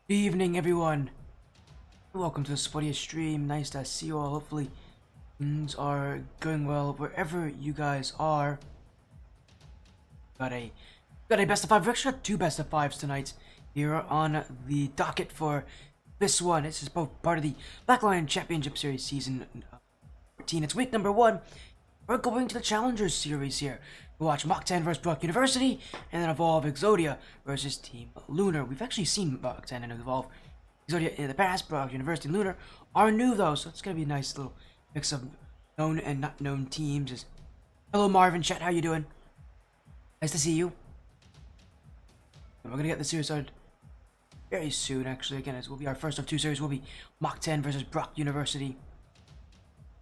Good evening, everyone. Welcome to the Exodia stream. Nice to see you all. Hopefully, things are going well wherever you guys are. Got a best of five. We actually got two best of fives tonight here on the docket for this one. This is both part of the Black Lion Championship Series season 14. It's week number 1. We're going to the Challengers series here. We watch Mach 10 versus Brock University, and then Evolve Exodia versus Team Lunar. We've actually seen Mach 10 and Evolve Exodia in the past. Brock University and Lunar are new though, so it's gonna be a nice little mix of known and not known teams. Hello Marvin, chat, how you doing? Nice to see you. And we're gonna get the series started very soon. Actually, again, it will be our first of two series. Will be Mach 10 versus Brock University.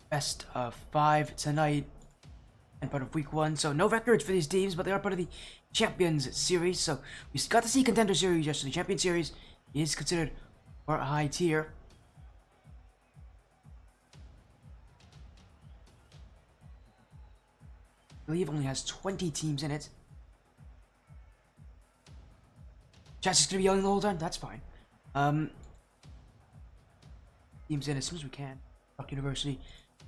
Best of 5 tonight. And part of week 1, so no records for these teams, but they are part of the Champions Series. So we got to see Contender Series yesterday. Champion Series is considered for a high tier. I believe it only has 20 teams in it. Chat's just gonna be yelling the whole time. That's fine. Teams in as soon as we can. Rock University.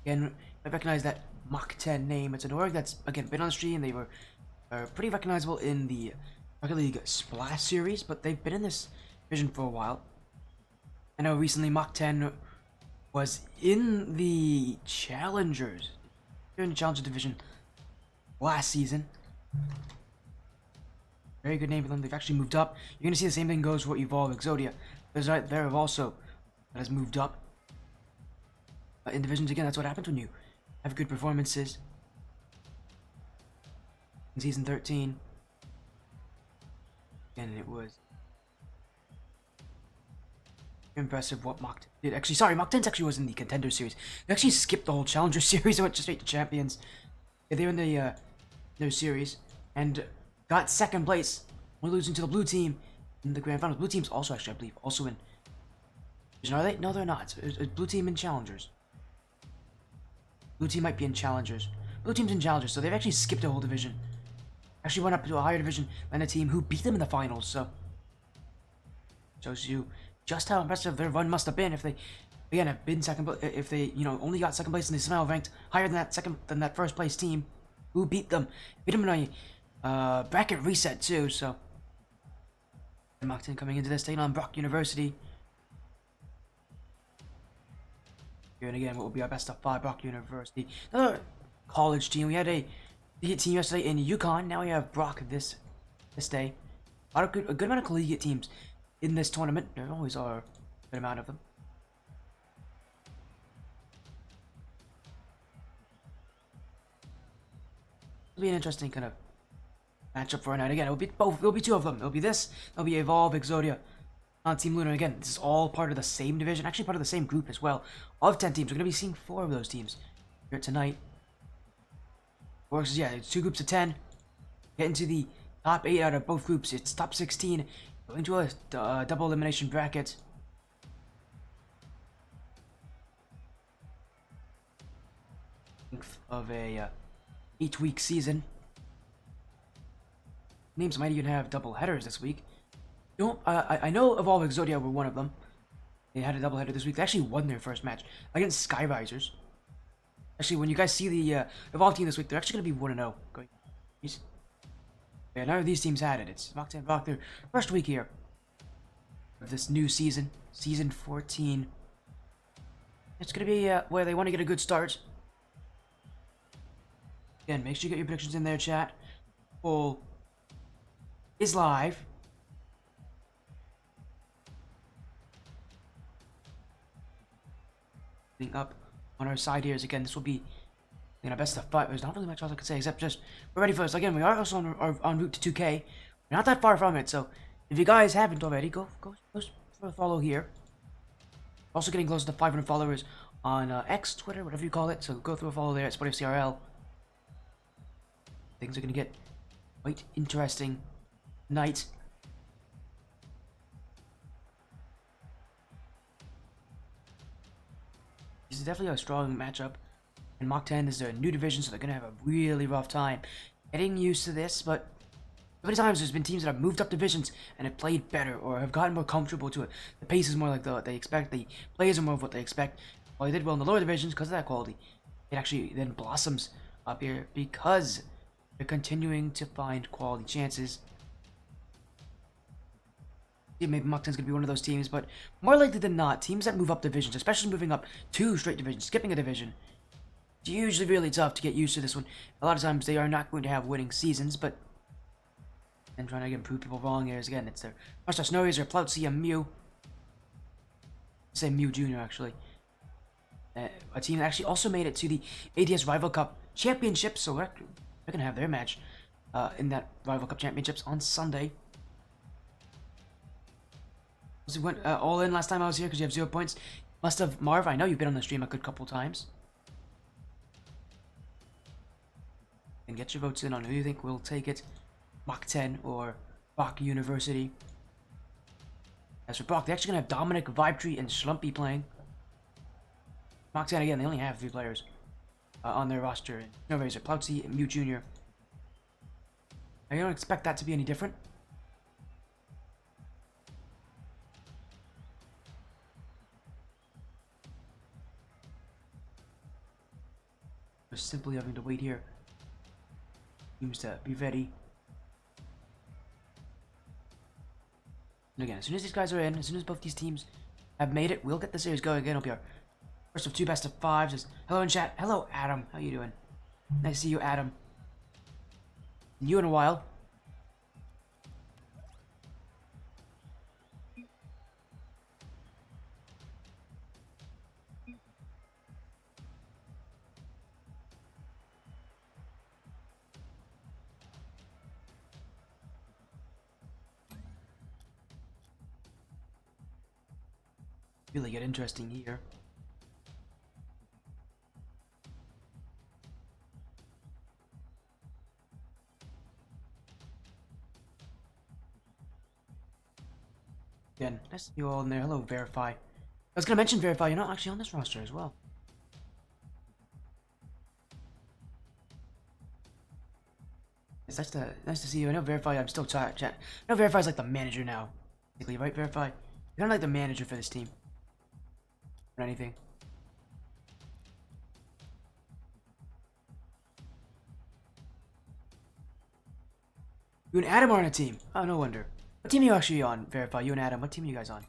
Again, I recognize that Mach 10 name. It's an org that's, again, been on the stream. They were pretty recognizable in the Rocket League Splash series, but they've been in this division for a while. I know recently Mach 10 was in the Challengers. They're in the Challenger division last season. Very good name for them. They've actually moved up. You're going to see the same thing goes for Evolve Exodia. There's right there also that has moved up. In divisions, again, that's what happens when you have good performances. In season 13, and it was impressive what Mach 10 did. Actually, sorry, Mach 10 actually was in the Contender Series. They actually skipped the whole Challenger Series and went straight to Champions. Yeah, they were in the their series and got second place, only losing to the blue team in the grand finals. Blue team's also actually, I believe, also in. Are they? No, they're not. It's blue team in Challengers. Blue team might be in Challengers. Blue team's in Challengers, so they've actually skipped a whole division. Actually went up to a higher division than a team who beat them in the finals, so shows you just how impressive their run must have been if they, again, have been second. If they, only got second place and they somehow ranked higher than that first place team, who beat them in a bracket reset too. So Mach 10 coming into this, taking on Brock University. And again, what will be our best of 5, Brock University. Another college team. We had a team yesterday in Yukon. Now we have Brock this day. A good amount of collegiate teams in this tournament. There always are a good amount of them. It'll be an interesting kind of matchup for a night. Again, it'll be both. There'll be two of them. It'll be this. There'll be Evolve Exodia on Team Lunar. Again, this is all part of the same division, actually part of the same group as well. Of 10 teams, we're going to be seeing 4 of those teams here tonight. Works, yeah, it's 2 groups of 10. Get into the top 8 out of both groups. It's top 16. Going to a double elimination bracket. Of a 8-week season. Names might even have double headers this week. I know Evolve Exodia were one of them. They had a doubleheader this week. They actually won their first match against Skyrisers. Actually, when you guys see the Evolve team this week, they're actually going to be 1-0. Going. Yeah, none of these teams had it. It's Mach 10 Brock, their first week here of this new season, season 14. It's going to be where they want to get a good start. Again, make sure you get your predictions in there, chat. Poll is live. Up on our side here is, again, this will be best of 5. There's not really much else I can say except just we're ready for this. Again, we are also on route to 2K. We're not that far from it, so if you guys haven't already, go for a follow here. Also getting close to 500 followers on X, Twitter, whatever you call it. So go through a follow there at SportyFCRL. Things are gonna get quite interesting tonight. This is definitely a strong matchup, and Mach 10 is a new division, so they're going to have a really rough time getting used to this, but many times there's been teams that have moved up divisions and have played better or have gotten more comfortable to it. The pace is more like what they expect. The players are more of what they expect. Well, they did well in the lower divisions because of that quality. It actually then blossoms up here because they're continuing to find quality chances. Yeah, maybe Mach 10's going to be one of those teams, but more likely than not, teams that move up divisions, especially moving up 2 straight divisions, skipping a division, it's usually really tough to get used to this one. A lot of times they are not going to have winning seasons, but and trying to prove people wrong here is again, it's their Master Snow Razor, Plautzia, and Mew. Say Mew Jr. actually. A team that actually also made it to the ADS Rival Cup Championship, so they're going to have their match in that Rival Cup Championships on Sunday. So went all in last time I was here because you have 0 points. Must have, Marv, I know you've been on the stream a good couple times. And get your votes in on who you think will take it. Mach 10 or Bach University. As for Bach, they're actually going to have Dominic, Vibetree, and Schlumpy playing. Mach 10, again, they only have 3 players on their roster. Snow Razor, Plautzia, and Mew Jr. I don't expect that to be any different. We're simply having to wait here. Seems to be ready. And again, as soon as these guys are in, as soon as both these teams have made it, we'll get the series going again. It'll be our first of 2 best of 5s. Hello in chat. Hello, Adam. How you doing? Nice to see you, Adam. You in a while. Really get interesting here. Again, nice to see you all in there. Hello, Verify. I was gonna mention Verify, you're not actually on this roster as well. It's nice to see you. I know Verify, I'm still chat. I know Verify's like the manager now. Basically, right, Verify? You're kind of like the manager for this team. Or anything. You and Adam are on a team. Oh, no wonder. What team are you actually on, Verify? You and Adam, what team are you guys on?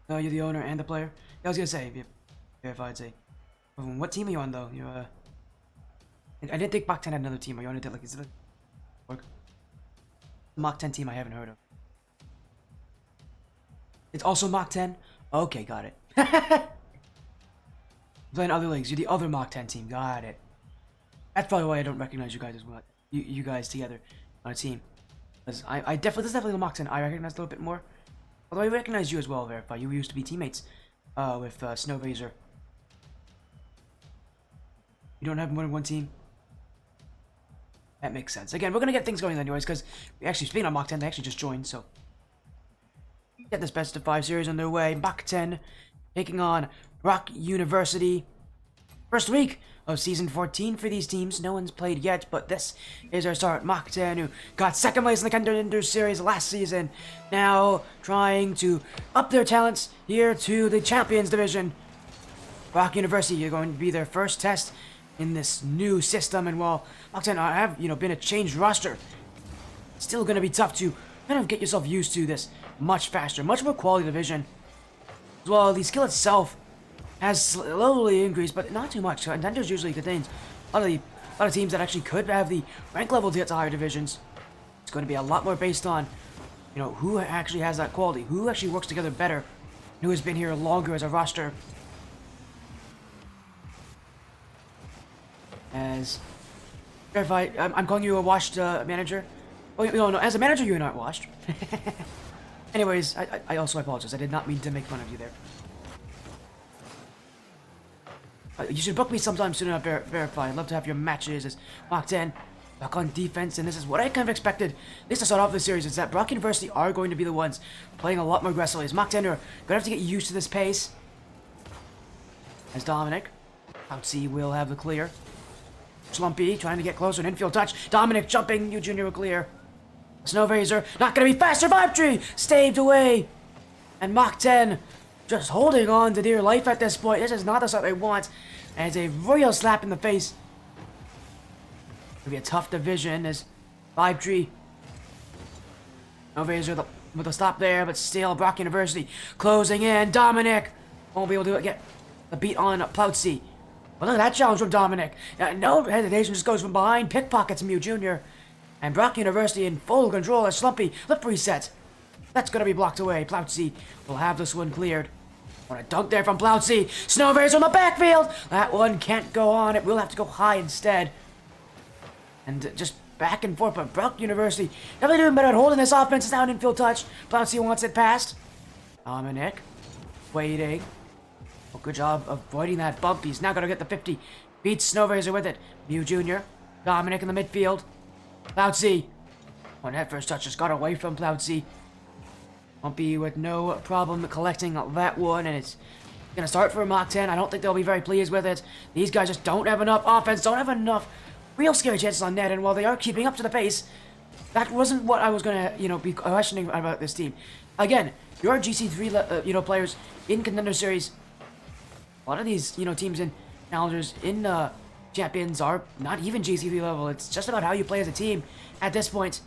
No, you're the owner and the player? Yeah, I was gonna say, Verify, I'd say. What team are you on, though? You're, I didn't think Mach 10 had another team. Are you on it? Like, is it a Mach 10 team I haven't heard of? It's also Mach 10? Okay, got it. Playing other leagues. You're the other Mach 10 team. Got it. That's probably why I don't recognize you guys as well. You guys together on a team. Because I definitely, this is definitely the Mach 10 I recognize a little bit more. Although I recognize you as well, Verify. You used to be teammates with Snow Razor. You don't have more than one team? That makes sense. Again, we're going to get things going anyways, because we actually, speaking of Mach 10, they actually just joined, so. Get this best of 5 series underway. Mach 10 taking on Rock University. First week of season 14 for these teams. No one's played yet, but this is our start. Mach 10, who got second place in the Contender Series last season, now trying to up their talents here to the Champions Division. Rock University are going to be their first test in this new system, and while Mach 10 have, been a changed roster, it's still going to be tough to kind of get yourself used to this much faster, much more quality division. As well, the skill itself has slowly increased, but not too much. Contenders usually contains a lot of teams that actually could have the rank level to get to higher divisions. It's going to be a lot more based on, who actually has that quality, who actually works together better, who has been here longer as a roster. As Verify, I'm calling you a washed manager. Oh no, as a manager you're not washed. Anyways, I also apologize. I did not mean to make fun of you there. You should book me sometime soon enough, Verify. I'd love to have your matches as Mach 10 back on defense, and this is what I kind of expected, at least to start off this series, is that Rock University are going to be the ones playing a lot more aggressively. As Mach 10 are going to have to get used to this pace. As Dominic, Outsy will have the clear. Slumpy trying to get closer, an infield touch. Dominic jumping, you Junior will clear. Snow Razor, not gonna be fast. Survive tree, staved away. And Mach 10 just holding on to dear life at this point. This is not the side they want. And it's a royal slap in the face. It'll be a tough division as Vibe Tree. Snow Razor with a stop there, but still Brock University closing in. Dominic won't be able to get the beat on Ploutsy. But look at that challenge from Dominic. No hesitation, just goes from behind, pickpockets Mew Jr. And Brock University in full control as Slumpy lip reset. That's gonna be blocked away. Ploutsy will have this one cleared. What a dunk there from Ploutsy. Snow Razor on the backfield. That one can't go on. It will have to go high instead. And just back and forth, but Brock University definitely doing better at holding this offense. It's now an infield touch. Ploutsy wants it past. Dominic waiting. Oh, good job of avoiding that bump. He's now going to get the 50. Beats Snow Razor with it. Mew Jr. Dominic in the midfield. Ploutsy. When that first touch just got away from Ploutsy. Bumpy with no problem collecting that one, and it's going to start for Mach 10. I don't think they'll be very pleased with it. These guys just don't have enough offense, don't have enough real scary chances on net, and while they are keeping up to the pace, that wasn't what I was going to, be questioning about this team. Again, your GC3, players in Contender Series, a lot of these, teams in challengers, in champions are not even GC3 level. It's just about how you play as a team at this point,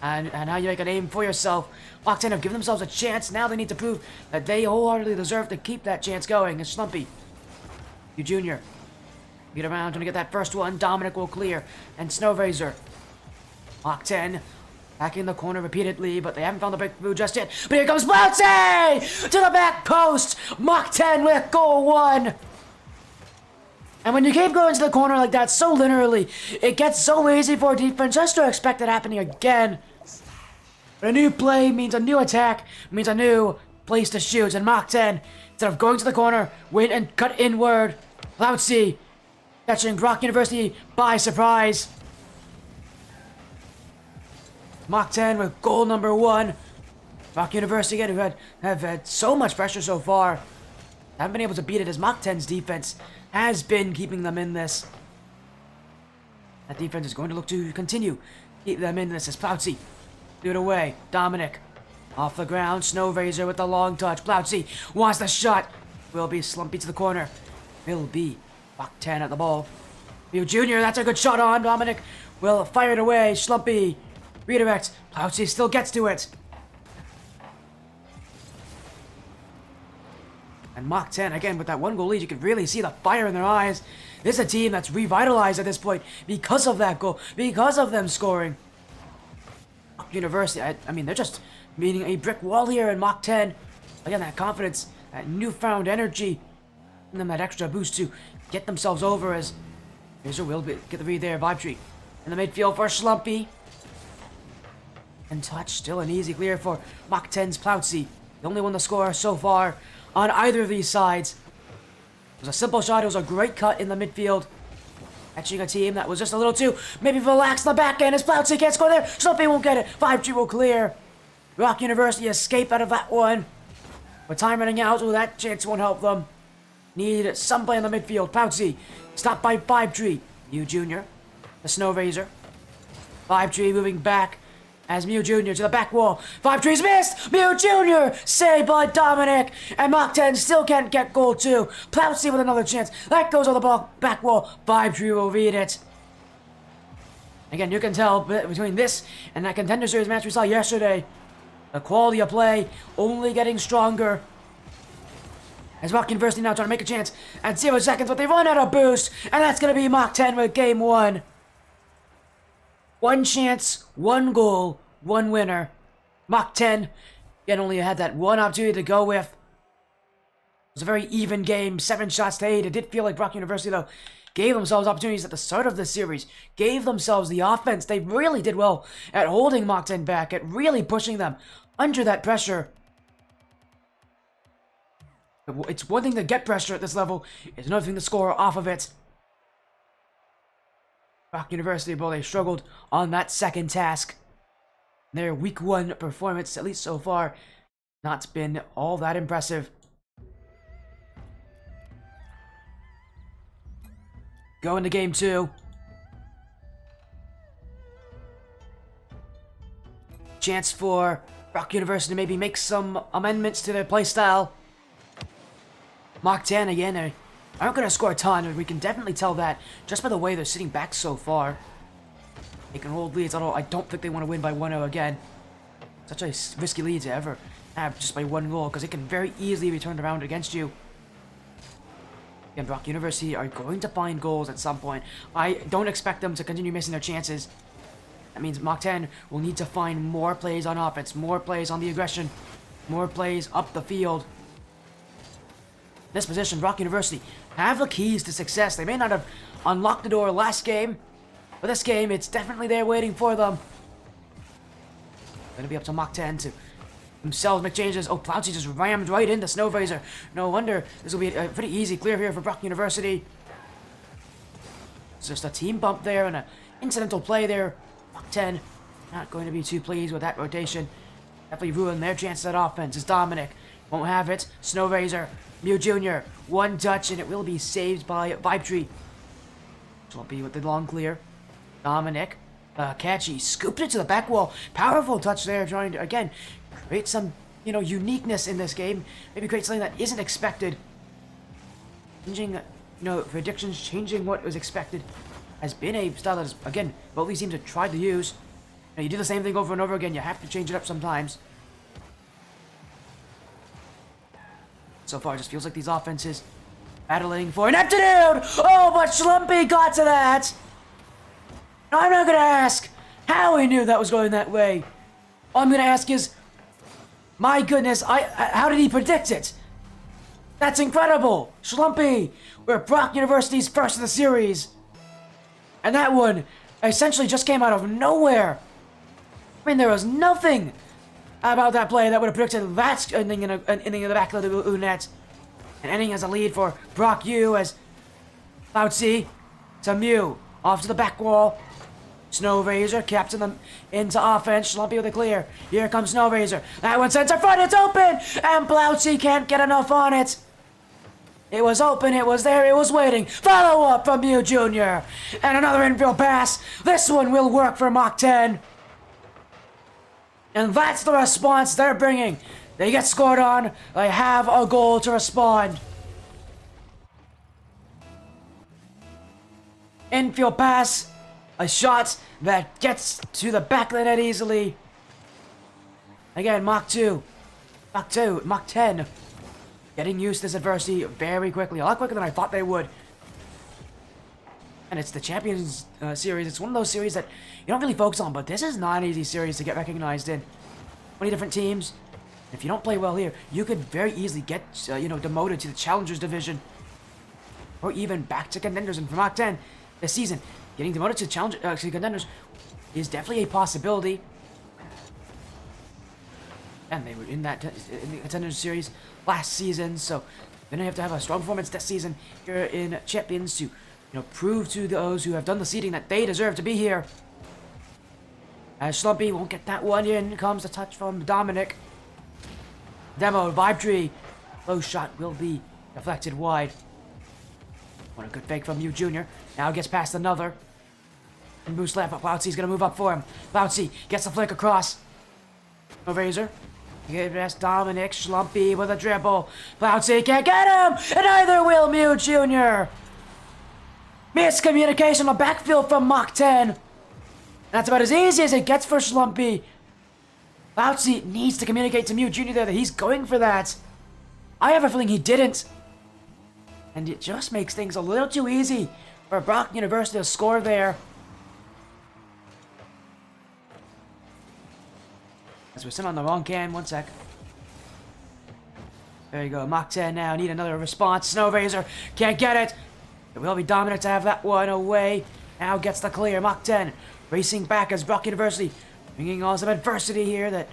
and how you make a name for yourself. Mach 10 have given themselves a chance. Now they need to prove that they wholeheartedly deserve to keep that chance going. It's Slumpy. You Junior. Get around, trying to get that first one. Dominic will clear. And Snow Razor. Mach 10 back in the corner repeatedly, but they haven't found the breakthrough just yet. But here comes Ploutsy! To the back post! Mach 10 with goal 1! And when you keep going to the corner like that so linearly, it gets so easy for defense just to expect it happening again. But a new play means a new attack, means a new place to shoot. And Mach 10, instead of going to the corner, went and cut inward. Ploutsy catching Brock University by surprise. Mach 10 with goal number 1. Brock University again, who have had so much pressure so far, haven't been able to beat it as Mach 10's defense has been keeping them in this. That defense is going to look to continue keep them in this as Ploutsy do it away. Dominic off the ground. Snow Razor with the long touch. Ploutsy wants the shot. Will be Slumpy to the corner. Will be Mach 10 at the ball. Mew Jr. That's a good shot on. Dominic will fire it away. Slumpy redirects. Ploutsy still gets to it. And Mach 10, again, with that one goal lead, you can really see the fire in their eyes. This is a team that's revitalized at this point because of that goal, because of them scoring. Mach University, I mean, they're just meeting a brick wall here in Mach 10. Again, that confidence, that newfound energy, and them that extra boost to get themselves over as Razor will get the read there. Vibe Tree in the midfield for Slumpy. And touch, still an easy clear for Mach 10's Ploutsy. The only one to score so far on either of these sides. It was a simple shot. It was a great cut in the midfield. Catching a team that was just a little too maybe relaxed on the back end as Ploutsy can't score there. Slumpy won't get it. 5G will clear. Rock University escape out of that one. With time running out, so that chance won't help them. Need some play in the midfield. Ploutsy stopped by 5G. Mew Jr. The Snow Razor. 5G moving back as Mew Jr. to the back wall. 5G's missed! Mew Jr. saved by Dominic! And Mach 10 still can't get goal 2. Ploutsy with another chance. That goes on the ball, back wall. 5G will read it. Again, you can tell between this and that Contender Series match we saw yesterday, the quality of play only getting stronger. As Rock University now trying to make a chance at 0 seconds, but they run out of boost, and that's going to be Mach 10 with game 1. One chance, one goal, one winner. Mach 10, again, only had that one opportunity to go with. It was a very even game, 7 shots to 8. It did feel like Brock University, though, gave themselves opportunities at the start of the series, gave themselves the offense. They really did well at holding Mach 10 back, at really pushing them under that pressure. It's one thing to get pressure at this level, it's another thing to score off of it. Rock University, well, they struggled on that second task. Their week 1 performance, at least so far, not been all that impressive. Go into game 2. chance for Rock University to maybe make some amendments to their playstyle. Mach 10 again, they aren't going to score a ton, we can definitely tell that just by the way they're sitting back so far. They can hold leads, although I don't think they want to win by 1-0 again. Such a risky lead to ever have just by 1 goal, because it can very easily be turned around against you. Again, Rock University are going to find goals at some point. I don't expect them to continue missing their chances. That means Mach 10 will need to find more plays on offense, more plays on the aggression, more plays up the field. In this position, Rock University have the keys to success. They may not have unlocked the door last game, but this game, it's definitely there waiting for them. Gonna be up to Mach 10 to themselves make changes. Oh, Cloudsy just rammed right into Snowrazor. No wonder this will be a pretty easy clear here for Rock University. It's just a team bump there and an incidental play there. Mach 10 not going to be too pleased with that rotation. Definitely ruined their chance at offense. As Dominic won't have it. Snowrazor, Mew Jr. One touch and it will be saved by Vibe Tree. Slumpy with the long clear. Dominic, catchy, scooped it to the back wall. Powerful touch there, trying to, again, create some, uniqueness in this game. Maybe create something that isn't expected. Changing, predictions, changing what was expected has been a style that is, again, both these teams have tried to use. You do the same thing over and over again, you have to change it up sometimes. So far, it just feels like these offenses battling for an aptitude! Oh, but Schlumpy got to that! I'm not gonna ask how he knew that was going that way. All I'm gonna ask is, my goodness, how did he predict it? That's incredible! Schlumpy, we're Brock University's first of the series. And that one essentially just came out of nowhere. I mean, there was nothing about that play that would have predicted that ending in the back of the net. And ending as a lead for Brock U as Cloudsy to Mew. Off to the back wall. Snowrazor captain them into offense. Schlumpy with a clear. Here comes Snowrazor. That one sends her front. It's open! And Cloudsy can't get enough on it. It was open, it was there, it was waiting. Follow up from Mew Jr. And another infield pass. This one will work for Mach 10. And that's the response they're bringing. They get scored on. They have a goal to respond. Infield pass. A shot that gets to the back of the net easily. Again, Mach 2. Mach 10. Getting used to this adversity very quickly. A lot quicker than I thought they would. And it's the Champions series. It's one of those series that you don't really focus on, but this is not an easy series to get recognized in. 20 different teams. If you don't play well here, you could very easily get, demoted to the Challengers Division. Or even back to Contenders. And for Mach 10 this season, getting demoted to Contenders is definitely a possibility. And they were in the Contenders series last season, so they're gonna have a strong performance this season here in Champions to, prove to those who have done the seeding that they deserve to be here. As Schlumpy won't get that one in, comes the touch from Dominic. Demo, Vibe Tree. Low shot will be deflected wide. What a good fake from Mew Jr. Now gets past another. And boost left, but Cloudsy's gonna move up for him. Cloudsy gets the flick across. No Razor. Past Dominic. Schlumpy with a dribble. Cloudsy can't get him! And neither will Mew Jr. Miscommunication on the backfield from Mach 10. That's about as easy as it gets for Schlumpy. Cloudsy needs to communicate to Mew Jr. there that he's going for that. I have a feeling he didn't. And it just makes things a little too easy for Brock University to score there. As we're sitting on the wrong cam, one sec. There you go, Mach 10 now, need another response. Snowrazor can't get it. It will be Dominic to have that one away. Now gets the clear, Mach 10 racing back as Brock University bringing on some adversity here that,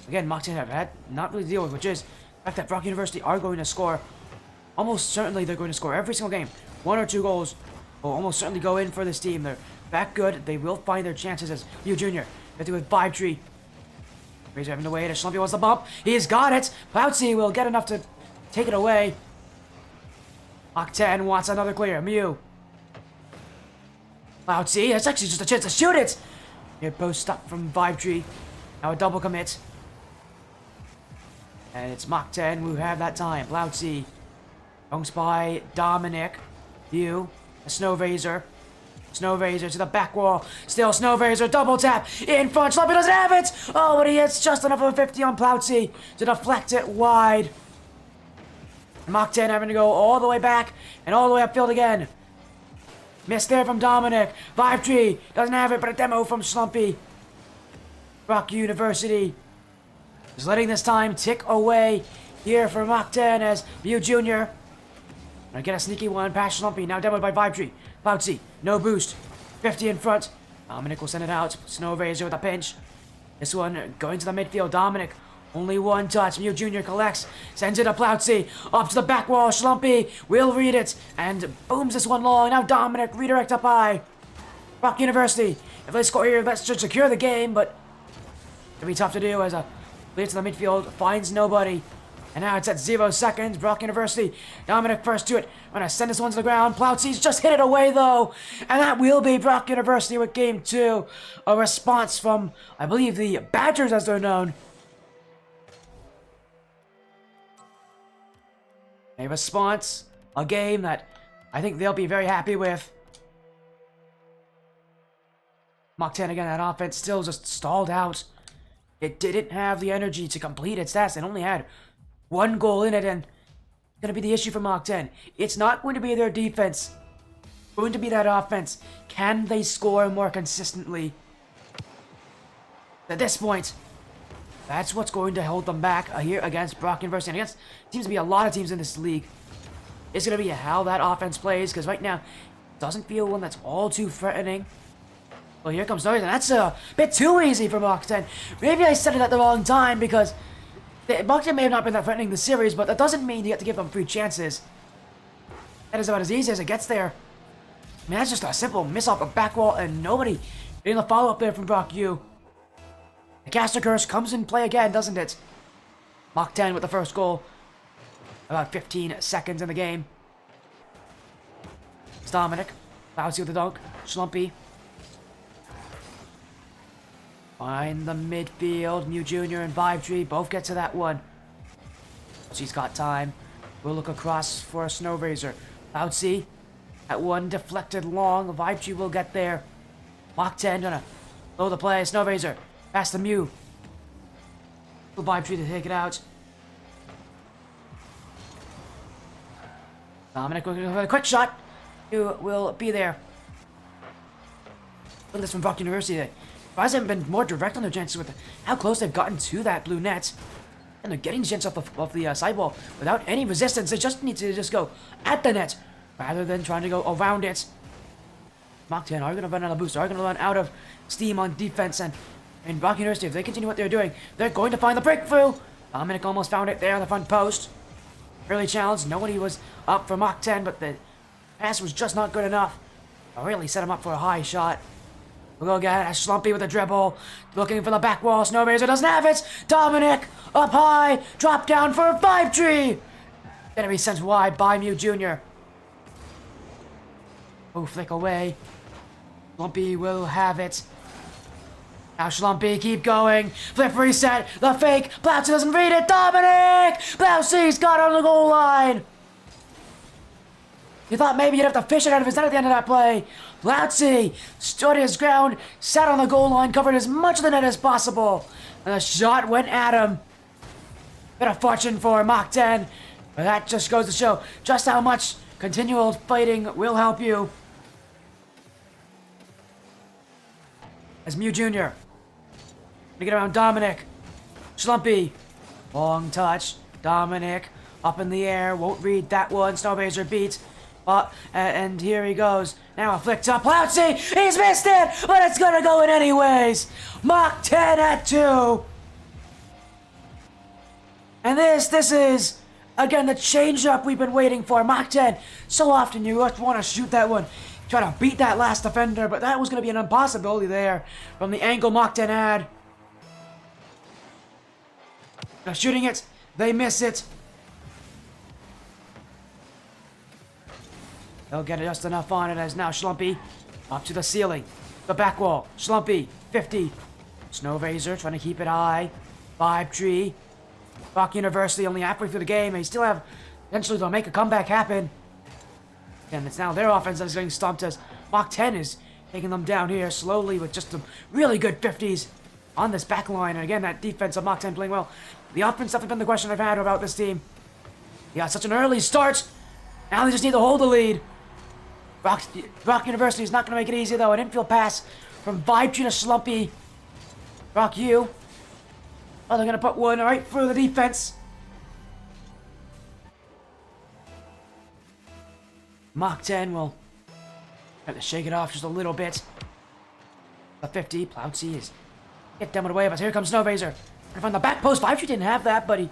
again, Mach 10 have had not really to deal with, which is the fact that Brock University are going to score. Almost certainly they're going to score every single game. 1 or 2 goals will almost certainly go in for this team. They're that good. They will find their chances as Mew Jr. Got to with Vibe Tree. Razor having to wait as Schlumpy wants the bump. He's got it. Cloudsy will get enough to take it away. Mach 10 wants another clear. Mew. Cloudsy, that's actually just a chance to shoot it. Here, post up from Vibe Tree. Now a double commit. And it's Mach 10 who have that time. Bloutsy. Young Spy, Dominic. You. A Snow Razor. Snow Razor to the back wall. Still Snow Razor. Double tap. In front. Slumpy doesn't have it. Oh, but he hits just enough of a 50 on Bloutsy to deflect it wide. Mach 10 having to go all the way back and all the way upfield again. Missed there from Dominic. Vibe Tree doesn't have it, but a demo from Slumpy. Rock University is letting this time tick away here for Mach 10 as Mew Jr. Gonna get a sneaky one past Slumpy. Now demoed by Vibe Tree. Bloutsy, no boost. 50 in front. Dominic will send it out. Snow Razor with a pinch. This one going to the midfield. Dominic, only one touch. Mew Jr. collects. Sends it to Bloutsy. Up to the back wall. Slumpy will read it. And booms this one long. Now Dominic, redirect up high. Rock University. If they score here, let's just secure the game, but it'll be tough to do as a lead to the midfield. Finds nobody. And now it's at 0 seconds. Brock University. Dominic first to it. Gonna send this one to the ground. Bloutsy's just hit it away though. And that will be Brock University with game 2. A response from, I believe, the Badgers as they're known. A response. A game that I think they'll be very happy with. Mach 10 again, that offense still just stalled out. It didn't have the energy to complete its task. It only had one goal in it, and it's going to be the issue for Mach 10. It's not going to be their defense. It's going to be that offense. Can they score more consistently? At this point, that's what's going to hold them back here against Brock University. And against seems to be a lot of teams in this league. It's going to be how that offense plays, because right now, it doesn't feel one that's all too threatening. Well, here comes Noise, and that's a bit too easy for Mach 10. Maybe I said it at the wrong time, because Mach 10 may have not been that threatening the series, but that doesn't mean you have to give them 3 chances. That is about as easy as it gets there. I mean, that's just a simple miss off a back wall, and nobody getting the follow-up there from Brock U. The Caster Curse comes in play again, doesn't it? Mach 10 with the first goal. About 15 seconds in the game. It's Dominic. Bloutsy with the dunk. Slumpy. Find the midfield. Mew Jr. and Vibe Tree both get to that one. She's got time. We'll look across for a Snow Razor. Bloutsy. That one deflected long. Vibe Tree will get there. Mach 10 gonna blow the play. Snow Razor. Past the Mew. Vibe Tree to take it out. Dominic with a quick shot. You will be there. Look at this from Brock University. They haven't been more direct on their chances with how close they've gotten to that blue net. And they're getting chances off the sidewall without any resistance. They just need to just go at the net rather than trying to go around it. Mach 10 are going to run out of boost. Are going to run out of steam on defense. And Brock University, if they continue what they're doing, they're going to find the breakthrough. Dominic almost found it there on the front post. Early challenge. Nobody was up for Mach 10, but the pass was just not good enough. I really set him up for a high shot. We'll go again. Slumpy with a dribble. Looking for the back wall. Snow Razor doesn't have it. Dominic up high. Drop down for a Vibe Tree. Gonna be sent wide by Mew Jr. Oh, flick away. Slumpy will have it. Now Slumpy, keep going. Flip reset. The fake. Bloutsy doesn't read it. Dominic! Bloutsy's got on the goal line. You thought maybe you'd have to fish it out of his net at the end of that play. Bloutsy stood his ground, sat on the goal line, covered as much of the net as possible. And the shot went at him. Bit of fortune for Mach 10. But that just goes to show just how much continual fighting will help you. As Mew Jr. To get around Dominic. Slumpy. Long touch. Dominic up in the air. Won't read that one. Snow Razor beat. And here he goes. Now a flick to Bloutsy. He's missed it, but it's gonna go in anyways. Mach 10 at 2. And this is, again, the change-up we've been waiting for. Mach 10. So often you just want to shoot that one. Try to beat that last defender, but that was going to be an impossibility there from the angle Mach 10 had. Now shooting it. They miss it. They'll get just enough on it as now Slumpy up to the ceiling. The back wall. Slumpy, 50. Snow Razor trying to keep it high. Vibe Tree. Mach University only halfway through the game. They still have potentially to make a comeback happen. And it's now their offense that's getting stomped as Mach 10 is taking them down here slowly with just some really good 50s on this back line. And again, that defense of Mach 10 playing well. The offense definitely been the question I've had about this team. They got such an early start. Now they just need to hold the lead. Mach University is not going to make it easy, though. An infield pass from Vibe Tree to Slumpy. Rock U. Oh, they're going to put one right through the defense. Mach 10 will have to shake it off just a little bit. The 50, Ploutsy is get them away, but here comes Snow Razor. And from the back post, Vibe Tree didn't have that, but he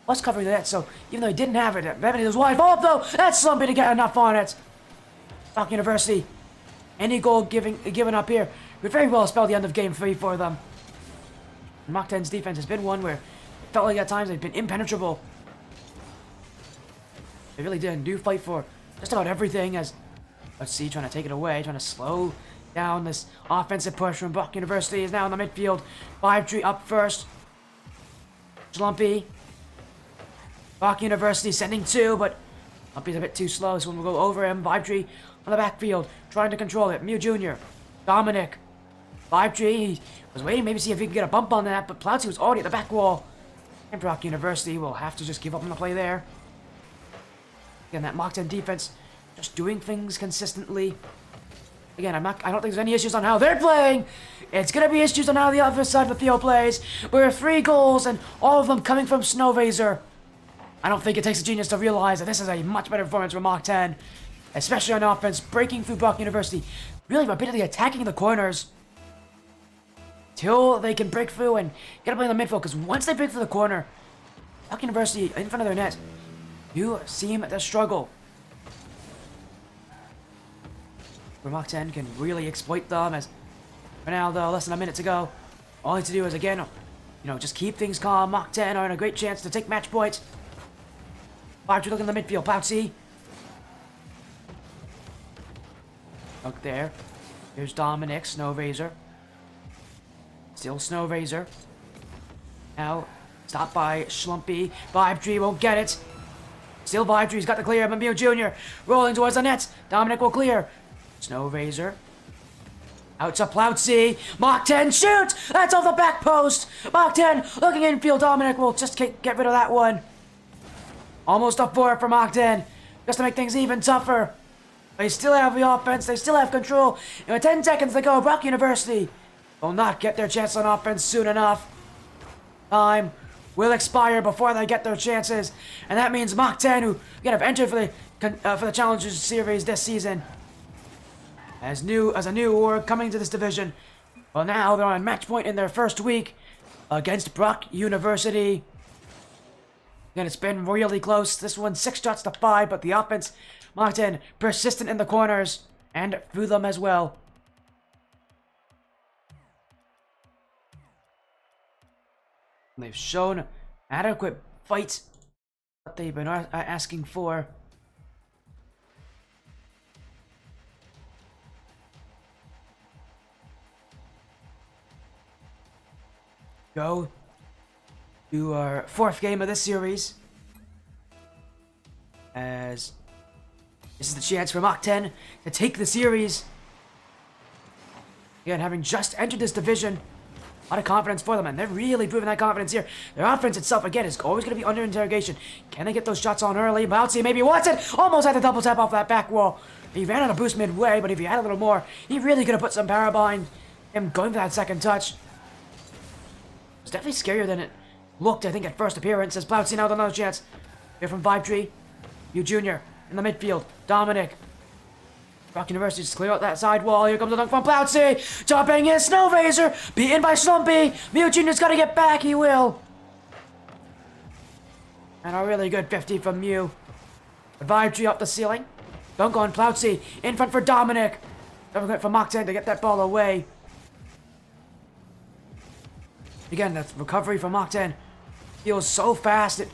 was covering that, so even though he didn't have it, Bevany was wide. Follow up, though! That's Slumpy to get enough on it. Mach University. Any goal given up here would very well spell the end of game 3 for them. And Mach 10's defense has been one where it felt like at times they've been impenetrable. They really do fight for just about everything as, let's see, trying to take it away, trying to slow down this offensive push from Mach University is now in the midfield. Vibe Tree up first. Slumpy. Mach University sending 2, but Slumpy's a bit too slow, so we'll go over him. Vibe Tree on the backfield, trying to control it. Mew Jr., Dominic. Vibe Tree, he was waiting maybe see if he could get a bump on that, but Ploutsy was already at the back wall. And Mach University will have to just give up on the play there. Again, that Mach 10 defense just doing things consistently. Again, I don't think there's any issues on how they're playing. It's going to be issues on how the other side of the field plays. We're 3 goals, and all of them coming from Snow Razor. I don't think it takes a genius to realize that this is a much better performance from Mach 10. Especially on offense, breaking through Mach University. Really repeatedly attacking the corners. Till they can break through and get a play in the midfield. Because once they break through the corner, Mach University in front of their net, you seem to struggle. Where Mach 10 can really exploit them as for now, though, less than a minute to go. All you need to do is, again, just keep things calm. Mach 10 are in a great chance to take match points. Vibe Tree looking in the midfield. Ploutsy. Look there. Here's Dominic. Snow Razor. Still Snow Razor. Now, stopped by Slumpy. Vibe Tree won't get it. Still Vibe Tree's got the clear. Mew Jr. rolling towards the net. Dominic will clear. Snow Razor. Out to Ploutsy. Mach 10 shoot! That's off the back post. Mach 10 looking infield. Dominic will just get rid of that one. Almost up for it for Mach 10. Just to make things even tougher. They still have the offense. They still have control. And with 10 seconds to go, Mach University will not get their chance on offense soon enough. Time will expire before they get their chances. And that means Mach 10, who again have entered for the Challengers Series this season, as a new org coming to this division. Well, now they're on match point in their first week against Mach University. Again, it's been really close. This one 6 shots to 5, but the offense, Mach 10, persistent in the corners and through them as well. They've shown adequate fight that they've been asking for. Go to our 4th game of this series, as this is the chance for Mach 10 to take the series. Again, having just entered this division, a lot of confidence for them, and they're really proving that confidence here. Their offense itself, again, is always going to be under interrogation. Can they get those shots on early? Ploutsy maybe wants it. Almost had to double tap off that back wall. He ran out of boost midway, but if he had a little more, he really could have put some power behind him going for that second touch. It's definitely scarier than it looked, I think, at first appearance, as Ploutsy now with another chance. Here from Vibe Tree. Mew Jr. in the midfield. Dominic. Mach University just clear out that side wall. Here comes the dunk from Ploutsy. Jumping in. Snow Razor. Beaten by Slumpy. Mew Jr.'s got to get back. He will. And a really good 50 from Mew. The Vibe Tree up the ceiling. Dunk on Ploutsy. In front for Dominic. Don't forget for Mach 10 to get that ball away. Again, that recovery from Mach 10 feels so fast. It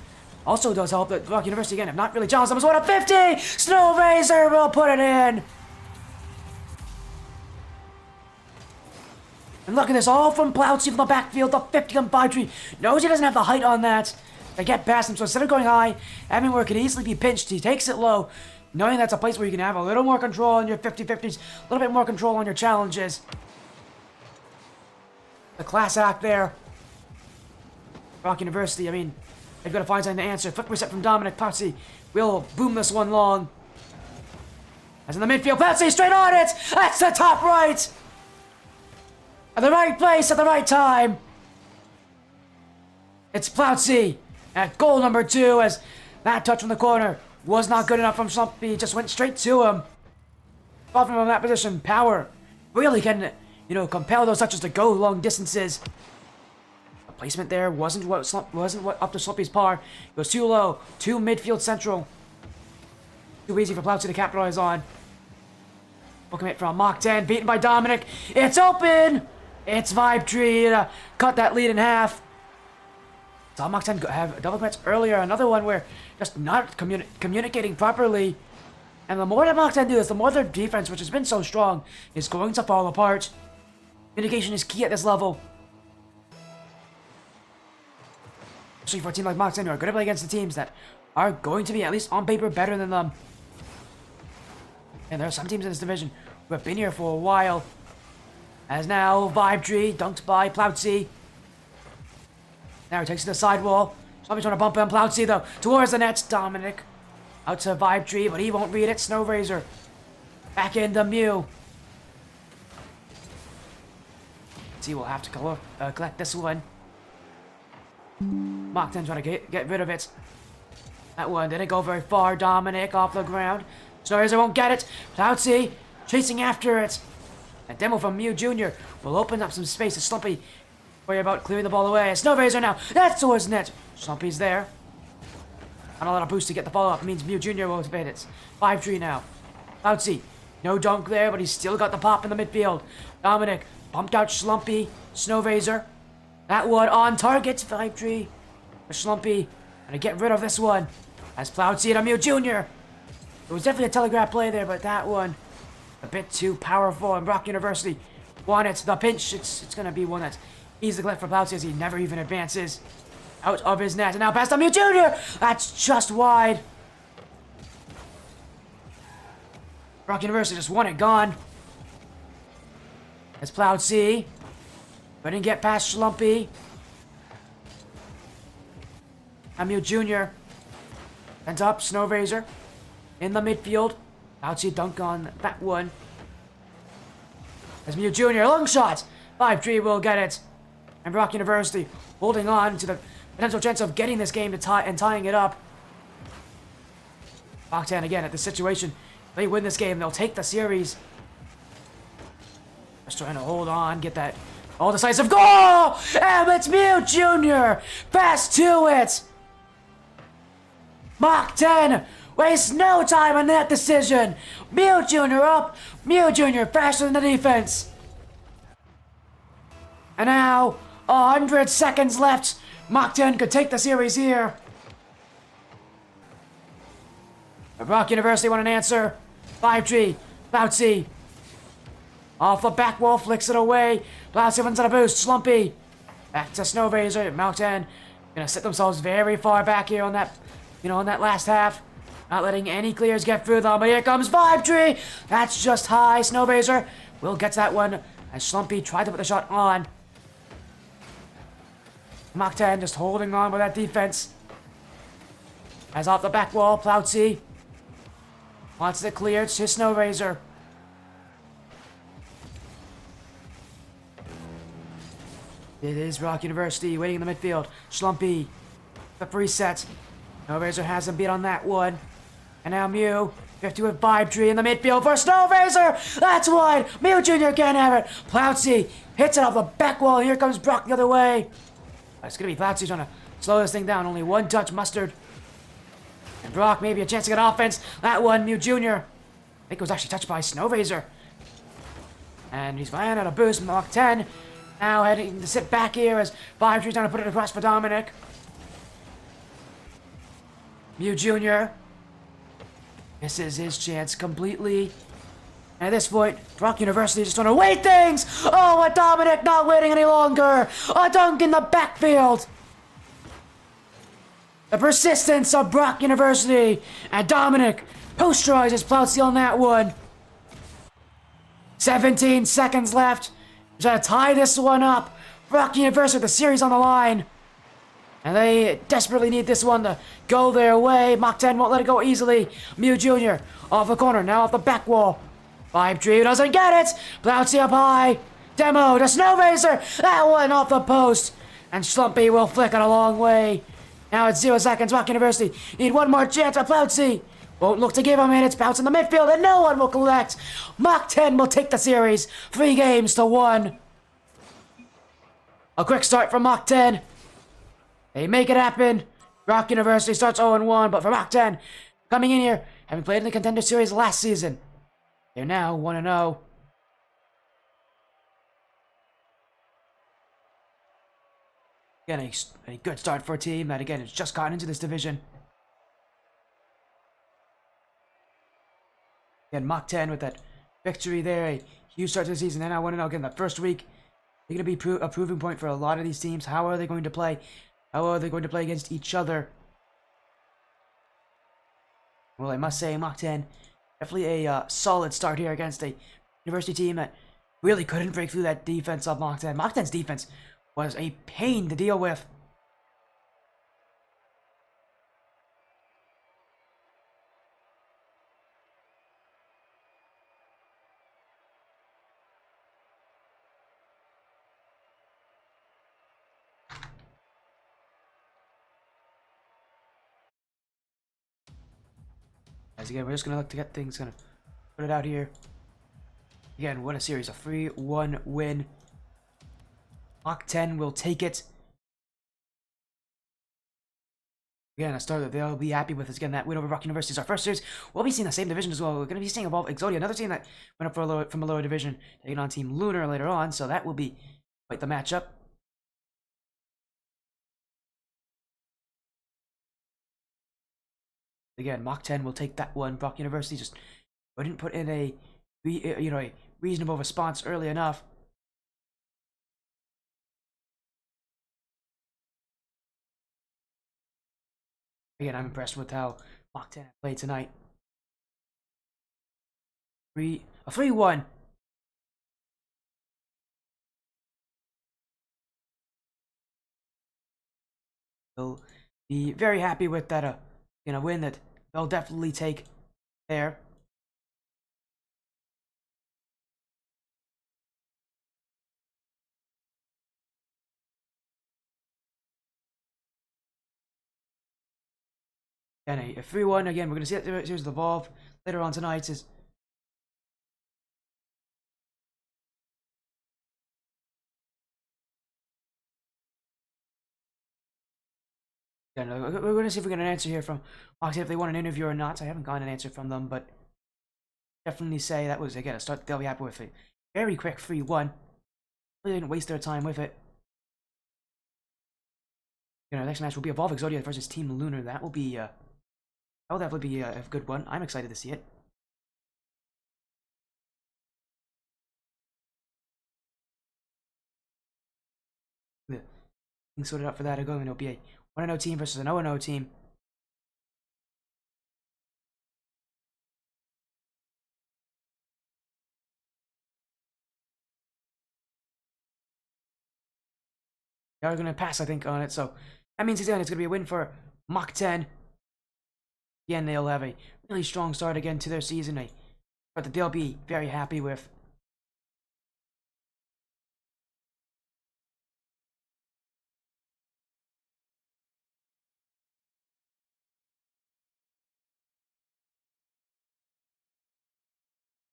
also does help that Mach University, again, have not really challenged them. It's 1 of 50! Snow Razor will put it in! And look at this, all from Ploutsy from the backfield, the 50 on Vibe knows he doesn't have the height on that. They get past him, so instead of going high, having where it could easily be pinched, he takes it low, knowing that's a place where you can have a little more control on your 50-50s, a little bit more control on your challenges. The class act there. Rock University, I mean, they've got to find something to answer. Flip reset from Dominic. Ploutsy will boom this one long. As in the midfield, Ploutsy straight on it! That's the top right! At the right place, at the right time. It's Ploutsy at goal number 2, as that touch from the corner was not good enough from Slumpy. Just went straight to him. Off from that position, power really can, compel those touches to go long distances. The placement there wasn't what up to Slumpy's par. It was too low, too midfield central. Too easy for Ploutsy to capitalize on. Welcome it from Mach 10, beaten by Dominic. It's open! It's Vibe Tree to cut that lead in half. Saw Mach 10 have double commits earlier. Another one where just not communicating properly. And the more that Mach 10 do this, the more their defense, which has been so strong, is going to fall apart. Communication is key at this level. Especially for a team like Mach 10 who are going to play against the teams that are going to be, at least on paper, better than them. And there are some teams in this division who have been here for a while. As now, Vibe Tree, dunked by Ploutsy. Now he takes it to the sidewall. Somebody's trying to bump him. Ploutsy, though, towards the net. Dominic out to Vibe Tree, but he won't read it. Snow Razor back into Mew. See, we'll have to collect this one. Mach 10 trying to get rid of it. That one didn't go very far. Dominic off the ground. Snow Razor won't get it. Ploutsy chasing after it. A demo from Mew Jr. will open up some space to Slumpy. Worry about clearing the ball away. Snow Razor now. That's towards net. Slumpy's there. Not a lot of boost to get the follow-up. Means Mew Jr. will hit it. 5-3 now. Ploutsy. No dunk there, but he's still got the pop in the midfield. Dominic bumped out Slumpy. Snow Razor. That one on target. 5-3. For Slumpy. Gonna get rid of this one. As Ploutsy and a Mew Jr. It was definitely a telegraph play there, but that one a bit too powerful. And Rock University won it. The pinch. It's gonna be one that's easy to collect for Ploutsy as he never even advances out of his net. And now past the Mew Jr. That's just wide. Rock University just won it. Gone. As Ploutsy couldn't get past Slumpy. And Mew Jr. Ends up. Snow Razor in the midfield. Ploutsy dunk on that one. As Mew Jr. long shot. 5-3 will get it. And Rock University holding on to the potential chance of getting this game to tying it up. Mach 10 again at this situation. If they win this game, they'll take the series. Just trying to hold on, get that all decisive goal! And it's Mew Jr. Fast to it! Mach 10 wastes no time on that decision. Mew Jr. up. Mew Jr. faster than the defense. And now, 100 seconds left. Mach 10 could take the series here. But Rock University want an answer. 5-3. Ploutsy. Off the back wall, flicks it away. Ploutsy runs on a boost. Slumpy. Back to Snow Razor. Mach 10 gonna set themselves very far back here on that, on that last half. Not letting any clears get through them. But here comes Vibe Tree. That's just high. Snow Razor will get that one as Slumpy tried to put the shot on. Mach 10 just holding on with that defense. As off the back wall, Ploutsy wants it cleared to Snow Razor. It is Rock University waiting in the midfield. Slumpy, the reset. Snow Razor has him beat on that one. And now Mew, 50 with Vibe Tree in the midfield for Snow Razor. That's wide. Mew Jr. can't have it. Ploutsy hits it off the back wall. Here comes Brock the other way. It's going to be Ploutsy trying to slow this thing down. Only one touch mustard. And Brock maybe a chance to get offense. That one, Mew Jr. I think it was actually touched by Snow Razor. And he's flying out a boost. Mach 10 now heading to sit back here as Vibe Tree's trying to put it across for Dominic. Mew Jr. Misses his chance completely. And at this point, Brock University just want to wait things! Oh, a Dominic not waiting any longer! A dunk in the backfield! The persistence of Brock University! And Dominic posterizes Plautsy on that one. 17 seconds left. Trying to tie this one up. Brock University with the series on the line. And they desperately need this one to go their way. Mach 10 won't let it go easily. Mew Jr. off the corner, now off the back wall. Vibe Tree doesn't get it. Plautsy up high. Demo to Snow Racer. That one off the post. And Slumpy will flick it a long way. Now it's 0 seconds. Rock University need one more chance at Plautsy. Won't look to give him it. It's bounce in the midfield and no one will collect. Mach 10 will take the series. 3 games to 1. A quick start from Mach 10. They make it happen. Rock University starts 0-1, but for Mach 10, coming in here, having played in the Contender Series last season, they're now 1-0. Again, a good start for a team that, again, has just gotten into this division. Again, Mach 10 with that victory there, a huge start to the season. They're now 1-0. Again, that first week, they're going to be a proving point for a lot of these teams. How are they going to play? How are they going to play against each other? Well, I must say, Mach 10, definitely a solid start here against a University team that really couldn't break through that defense of Mach 10. Mach 10's defense was a pain to deal with. As again, we're just gonna look to get things, gonna put it out here. Again, win a series, a 3-1 win. Mach 10 will take it. Again, a start that they'll be happy with is getting that win over Rock University is our first series. We'll be seeing the same division as well. We're going to be seeing Evolve Exodia, another team that went up from a lower division, taking on Team Lunar later on, so that will be quite the matchup. Again, Mach 10 will take that one. Rock University just couldn't put in a reasonable response early enough. Again, I'm impressed with how Mach 10 played tonight. A 3-1. They'll be very happy with that win that they'll definitely take there. And a 3-1 again. We're gonna see that series evolve later on tonight. We're gonna see if we get an answer here from Moxie if they want an interview or not. I haven't gotten an answer from them, but definitely say that was again a start they'll be happy with it. Very quick 3-1. Really didn't waste their time with it. Next match will be Evolve Exodia versus Team Lunar. That will be that'll definitely be a good one. I'm excited to see it. The things sorted out for that. It'll be a 1-0 team versus an 0-0 team. They are going to pass, I think, on it. So that means it's going to be a win for Mach 10. Again, they'll have a really strong start again to their season. But that they'll be very happy with.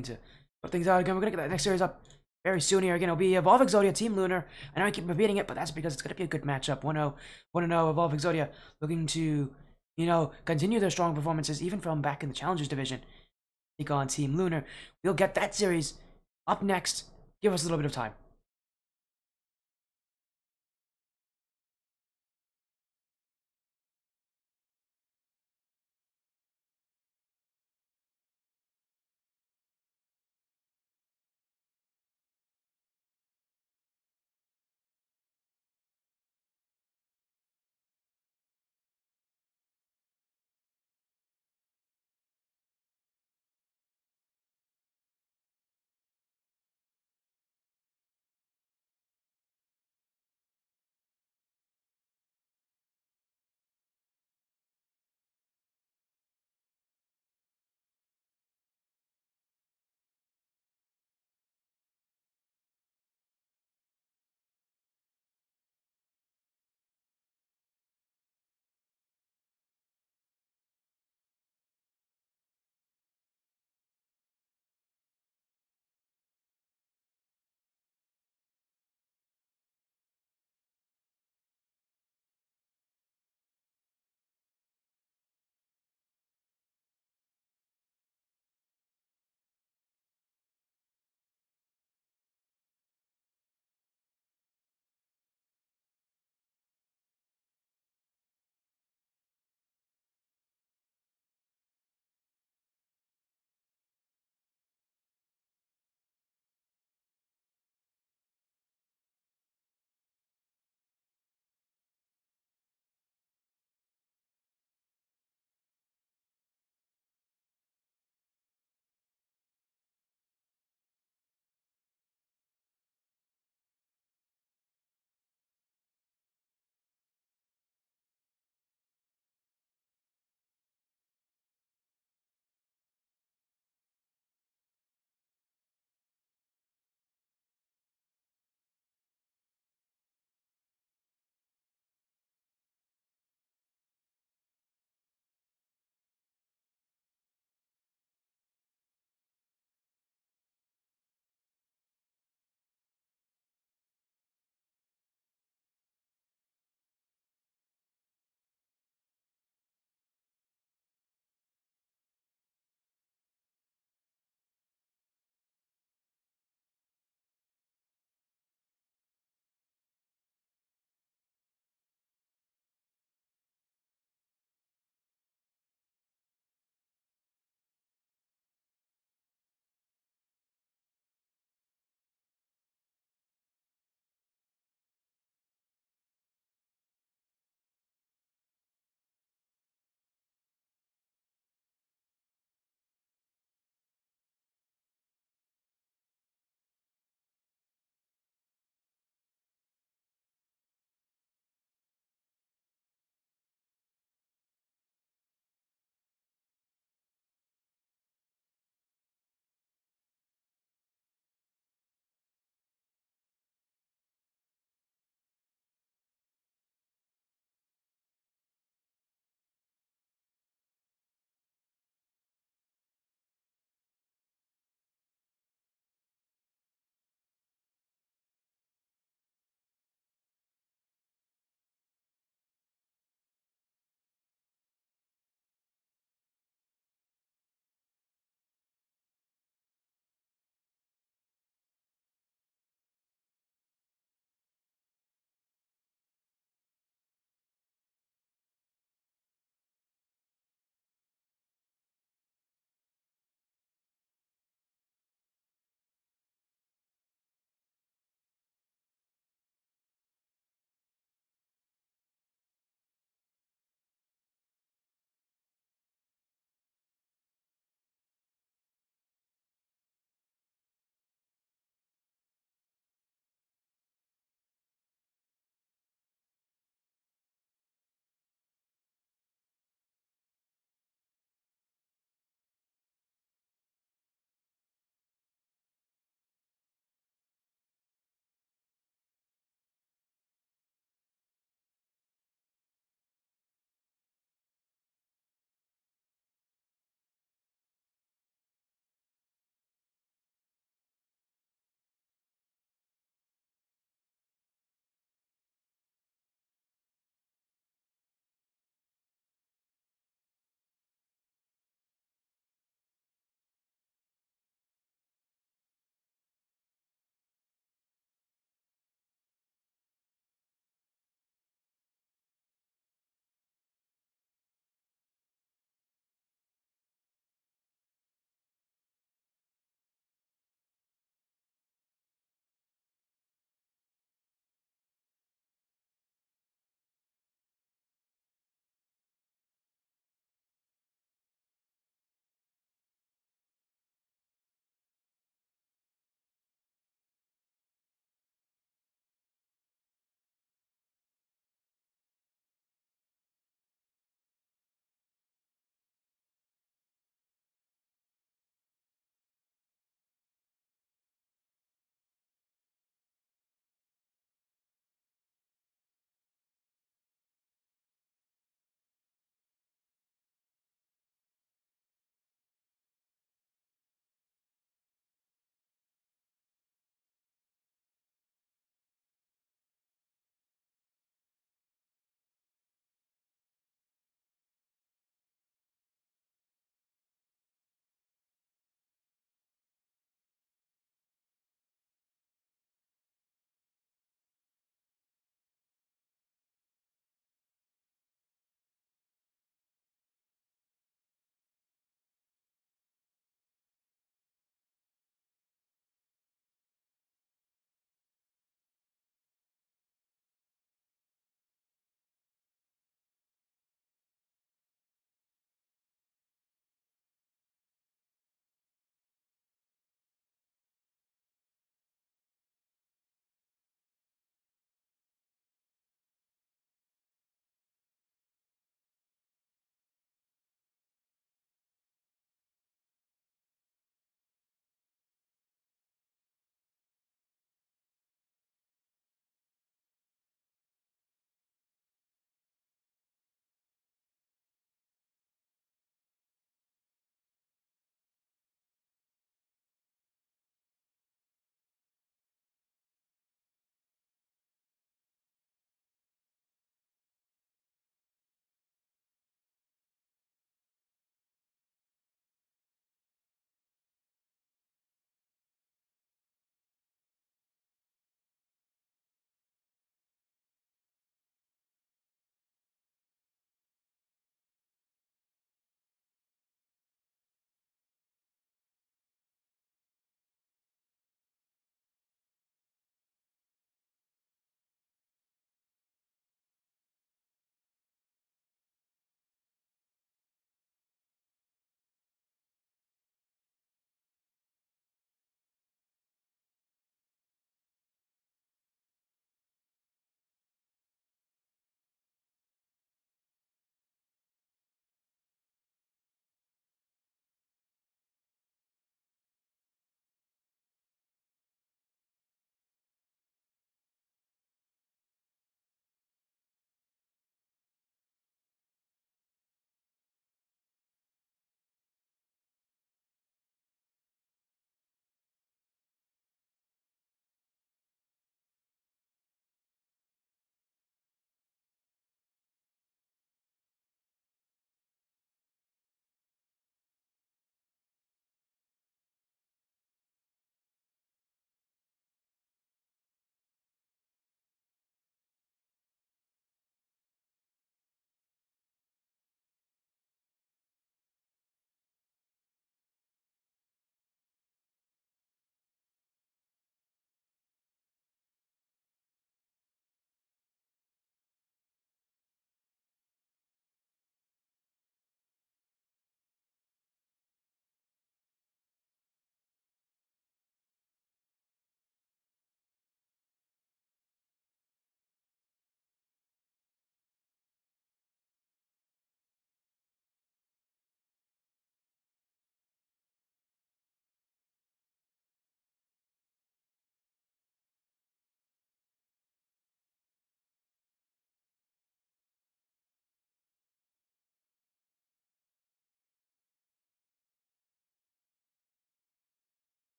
To put things out again. We're going to get that next series up very soon here. Again, it'll be Evolve Exodia, Team Lunar. I know I keep repeating it, but that's because it's going to be a good matchup. 1-0, 1-0, Evolve Exodia looking to, continue their strong performances even from back in the Challengers Division. Take on Team Lunar. We'll get that series up next. Give us a little bit of time.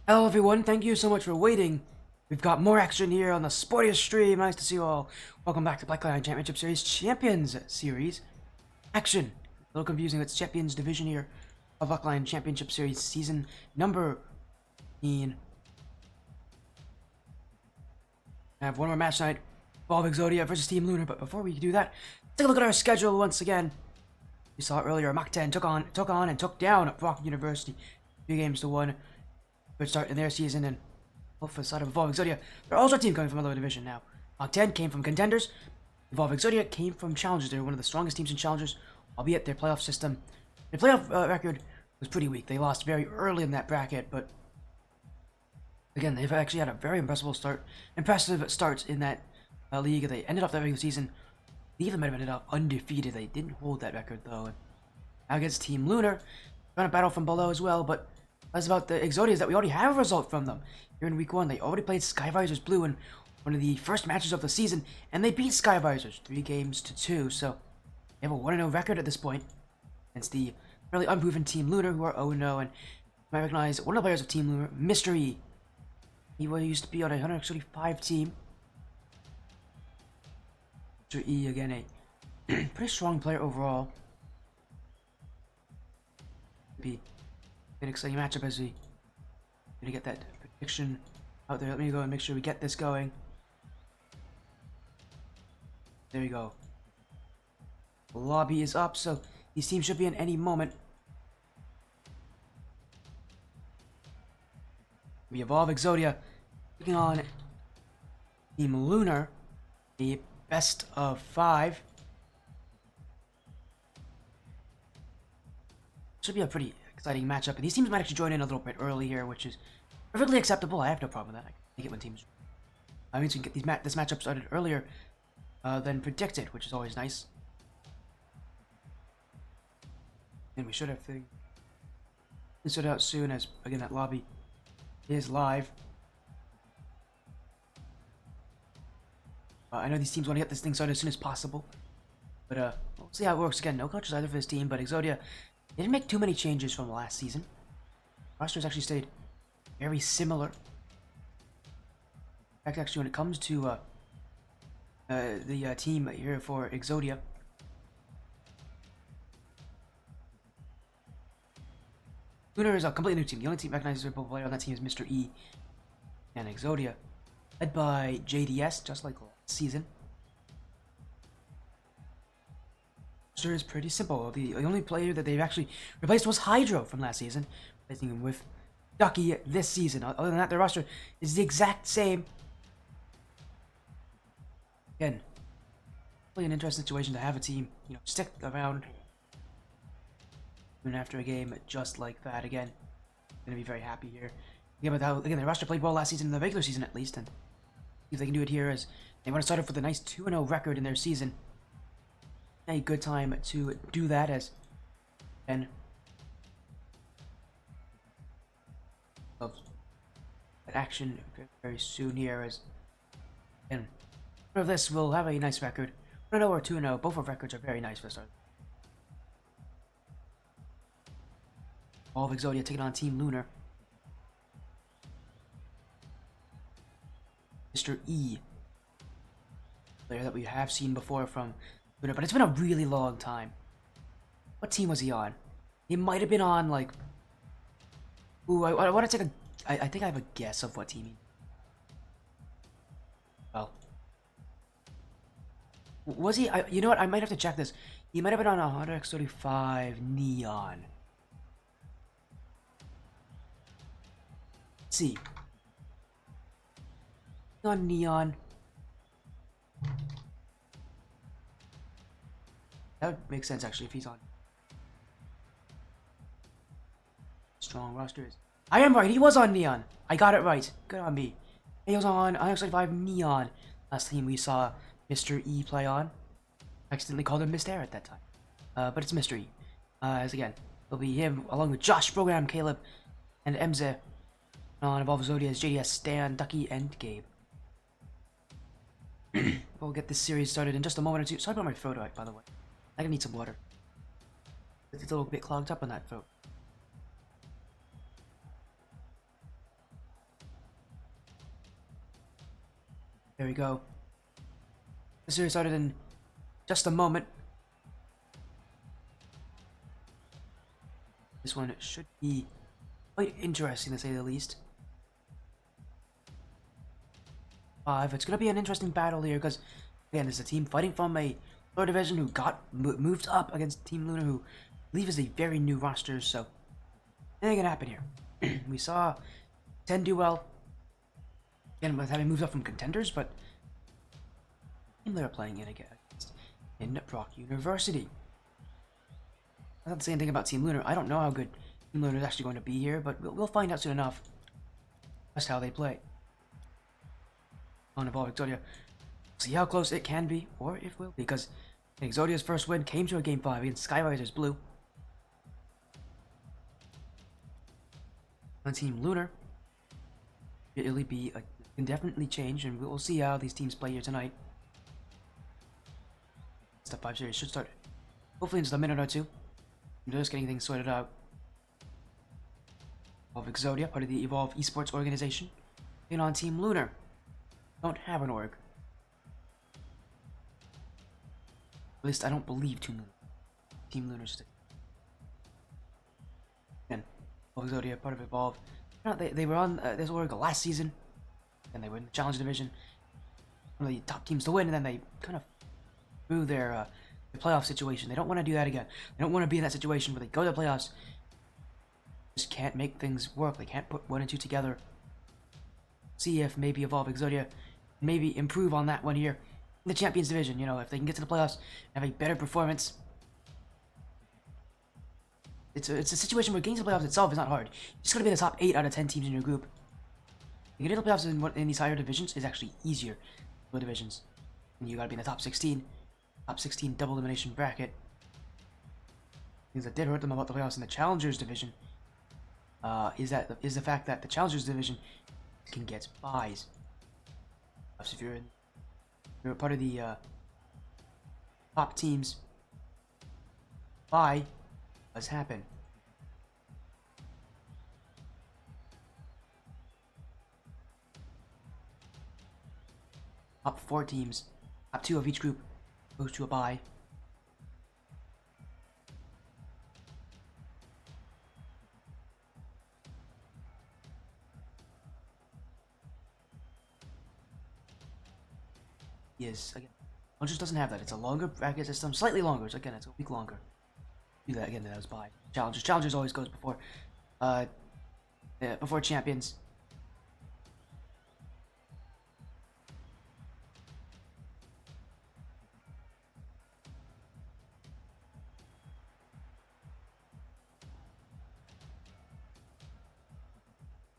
Hello everyone, thank you so much for waiting. We've got more action here on the sportiest stream. Nice to see you all. Welcome back to Black Lion Championship Series Champions Series. Action. A little confusing, it's Champions Division here of Black Lion Championship Series Season number 15. I have one more match tonight. Evolve Exodia versus Team Lunar, but before we do that, take a look at our schedule once again. You saw it earlier, Mach 10 took on and took down Rock University 3-1. Good start in their season, and for the side of Evolve Exodia, they're also a team coming from a lower division now. Mach 10 came from contenders. Evolve Exodia came from challengers. They're one of the strongest teams in challengers, albeit their playoff system. Their playoff record was pretty weak. They lost very early in that bracket, but again, they've actually had a very impressive start in that league. They ended off the regular season. They even might have ended up undefeated. They didn't hold that record though. And now against Team Lunar, trying to battle from below as well, but that's about the Exodias that we already have a result from them. Here in week 1, they already played Skyvisors Blue in one of the first matches of the season, and they beat Skyvisors 3-2, so they have a 1-0 record at this point against the fairly unproven Team Lunar, who are 0-0, and you might recognize one of the players of Team Lunar, Mr. E. He used to be on a 135 team. Mr. E, again, a pretty strong player overall. Be an exciting matchup as we gonna get that prediction out there. Let me go and make sure we get this going. There we go. The lobby is up, so these teams should be in any moment. We Evolve Exodia taking on Team Lunar, the best of 5. Should be a pretty exciting matchup, and these teams might actually join in a little bit early here, which is perfectly acceptable. I have no problem with that. I can take it when teams. I mean, we can get this matchup started earlier than predicted, which is always nice. And we should have things sorted out soon, as again that lobby is live. I know these teams want to get this thing started as soon as possible, but we'll see how it works. Again, no coaches either for this team, but Exodia didn't make too many changes from last season. Rosters actually stayed very similar. In fact, actually, when it comes to the team here for Exodia, Lunar is a completely new team. The only team recognized as a player on that team is Mr. E. And Exodia, led by JDS, just like last season. Roster is pretty simple. The only player that they've actually replaced was Hydro from last season, replacing him with Ducky this season. Other than that, their roster is the exact same. Again, really an interesting situation to have a team, stick around even after a game just like that. Again, gonna be very happy here. Yeah, but again, their roster played well last season in the regular season at least, and see if they can do it here as they want to start off with a nice 2-0 record in their season. A good time to do that, as and of that action very soon here, as and of this will have a nice record. 1-0 or 2-0, both of records are very nice for the start. All of Exodia taking on Team Lunar. Mr. E, player that we have seen before from Lunar, but it's been a really long time. What team was he on? He might have been on, like... Ooh, I want to take a... I think I have a guess of what team he... Well... Was he... you know what? I might have to check this. He might have been on a 135 Neon. Let's see. On Neon... That would make sense, actually, if he's on. Strong rosters. I am right, he was on Neon. I got it right. Good on me. He was on 135 Neon. Last team we saw Mr. E play on. I accidentally called him Mr. Air at that time. But it's Mr. E. As again, it'll be him, along with Josh, Program, Caleb, and Emze. On Evolve Exodia as JDS, Stan, Ducky, and Gabe. We'll get this series started in just a moment or two. Sorry about my throat, by the way. I can need some water. It's a little bit clogged up on that throat. There we go. The series started in just a moment. This one should be quite interesting to say the least. It's going to be an interesting battle here because, again, there's a team fighting from a lower division who got moved up against Team Lunar, who I believe is a very new roster, so anything can happen here. We saw 10 do well, again, with having moved up from contenders, but the team they were playing in against in Brock University. I'm not saying anything about Team Lunar. I don't know how good Team Lunar is actually going to be here, but we'll find out soon enough just how they play. On Evolve Exodia. See how close it can be, or it will be, because Exodia's first win came to a Game 5 against Skyrisers Blue. On Team Lunar, it'll be can definitely change, and we'll see how these teams play here tonight. Step 5 series should start hopefully in just a minute or two. I'm just getting things sorted out. Evolve Exodia, part of the Evolve Esports organization. And on Team Lunar, don't have an org. At least I don't believe Team Lunar's. Again, Evolve Exodia, part of Evolve. They were on this org last season, and they were in the Challenge Division. One of the top teams to win, and then they kind of threw their playoff situation. They don't want to do that again. They don't want to be in that situation where they go to the playoffs, just can't make things work. They can't put 1 and 2 together. See if maybe Evolve Exodia maybe improve on that one here in the Champions Division. You know, if they can get to the playoffs and have a better performance. It's a situation where getting to the playoffs itself is not hard. You just gotta be in the top 8 out of 10 teams in your group. Getting to the playoffs in these higher divisions is actually easier than divisions. And you gotta be in the top 16. Top 16 double elimination bracket. Things that did hurt them about the playoffs in the Challengers Division is the fact that the Challengers Division can get buys. So if you're part of the top teams, buy does happen. Top 4 teams, top 2 of each group goes to a buy. Yes, again, one just doesn't have that. It's a longer bracket system, slightly longer. So again, it's a week longer. Do that again. That was by Challengers. Challengers always goes before champions.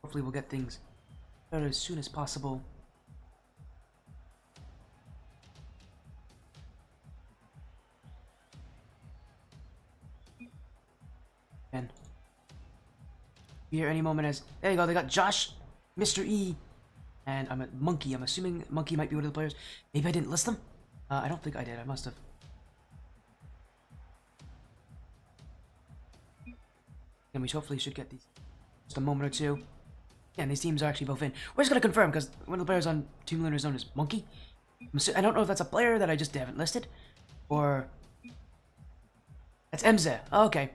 Hopefully, we'll get things started as soon as possible. And here any moment as there you go, they got Josh, Mr. E, and I'm a Monkey. I'm assuming Monkey might be one of the players. Maybe I didn't list them. I don't think I did. I must have. And we hopefully should get these just a moment or two. Yeah, and these teams are actually both in. We're just gonna confirm because one of the players on Team Lunar is known as Monkey. I don't know if that's a player that I just haven't listed, or that's Emze. Oh, okay.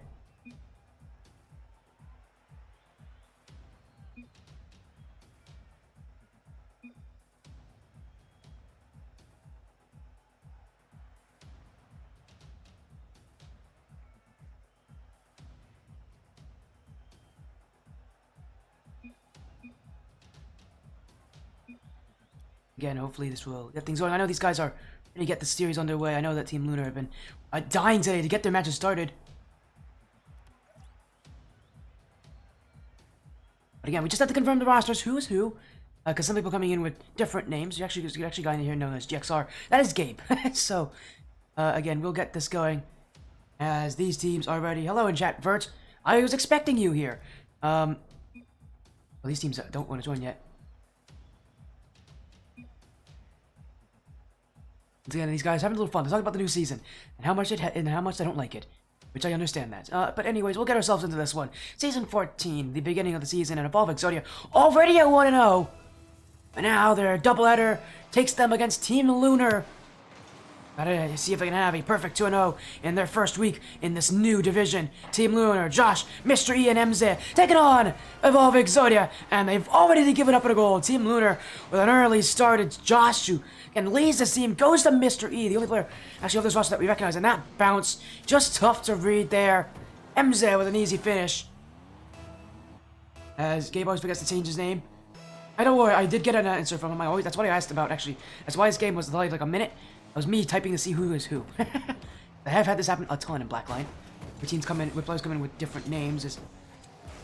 Again, hopefully this will get things going. I know these guys are ready to get the series underway. I know that Team Lunar have been dying today to get their matches started. But again, we just have to confirm the rosters, who is who. Because some people coming in with different names. There's actually a guy in here known as GXR. That is Gabe. So, again, we'll get this going as these teams are ready. Hello in chat, Vert. I was expecting you here. Well, these teams don't want to join yet. Once again, these guys having a little fun. They're talking about the new season and how much they don't like it, which I understand that. But anyways, we'll get ourselves into this one. Season 14, the beginning of the season, and Evolve Exodia already at 1-0. But now their doubleheader takes them against Team Lunar. Gotta see if they can have a perfect 2-0 in their first week in this new division. Team Lunar, Josh, Mr. E, and MZ taking on Evolve Exodia, and they've already given up a goal. Team Lunar with an early start. It's Josh who and leads the team, goes to Mr. E, the only player actually of this roster that we recognize, and that bounce just tough to read there. MZ with an easy finish. As Gabe always forgets to change his name. I don't worry, I did get an answer from him. That's what I asked about actually. That's why this game was delayed like a minute. It was me typing to see who is who. I have had this happen a ton in Blackline. Where teams come in, where players come in with different names.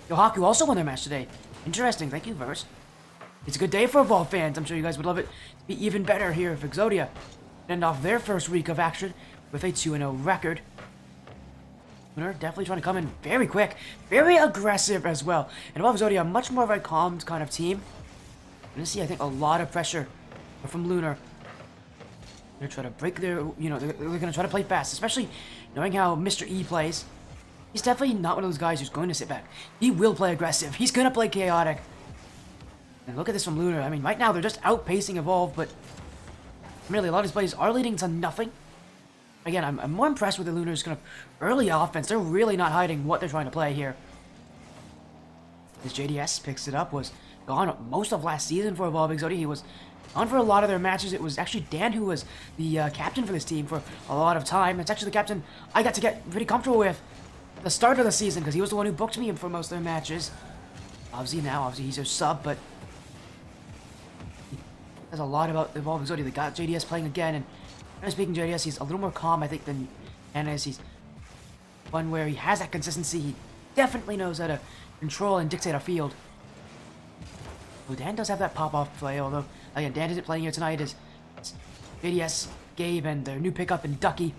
Yohaku also won their match today. Interesting, thank you, Verse. It's a good day for Evolve fans. I'm sure you guys would love it to be even better here if Exodia end off their first week of action with a 2-0 record. Lunar definitely trying to come in very quick, very aggressive as well. And Evolve Exodia, much more of a calmed kind of team. You're gonna see, I think, a lot of pressure from Lunar. They're gonna try to break their, they're gonna try to play fast, especially knowing how Mr. E plays. He's definitely not one of those guys who's going to sit back. He will play aggressive. He's gonna play chaotic. And look at this from Lunar. I mean, right now they're just outpacing Evolve, but really a lot of these plays are leading to nothing. Again, I'm more impressed with the Lunar's kind of early offense. They're really not hiding what they're trying to play here. As JDS picks it up, was gone most of last season for Evolve Exodia. He was on for a lot of their matches. It was actually Dan who was the captain for this team for a lot of time. It's actually the captain I got to get pretty comfortable with at the start of the season because he was the one who booked me for most of their matches. Obviously he's a sub, but there's a lot about Evolve Exodia. They got JDS playing again, and speaking of JDS, he's a little more calm, I think, than Ennis. He's one where he has that consistency. He definitely knows how to control and dictate a field. Well, Dan does have that pop-off play, although, again, Dan isn't playing here tonight. It's JDS, Gabe, and their new pickup in Ducky.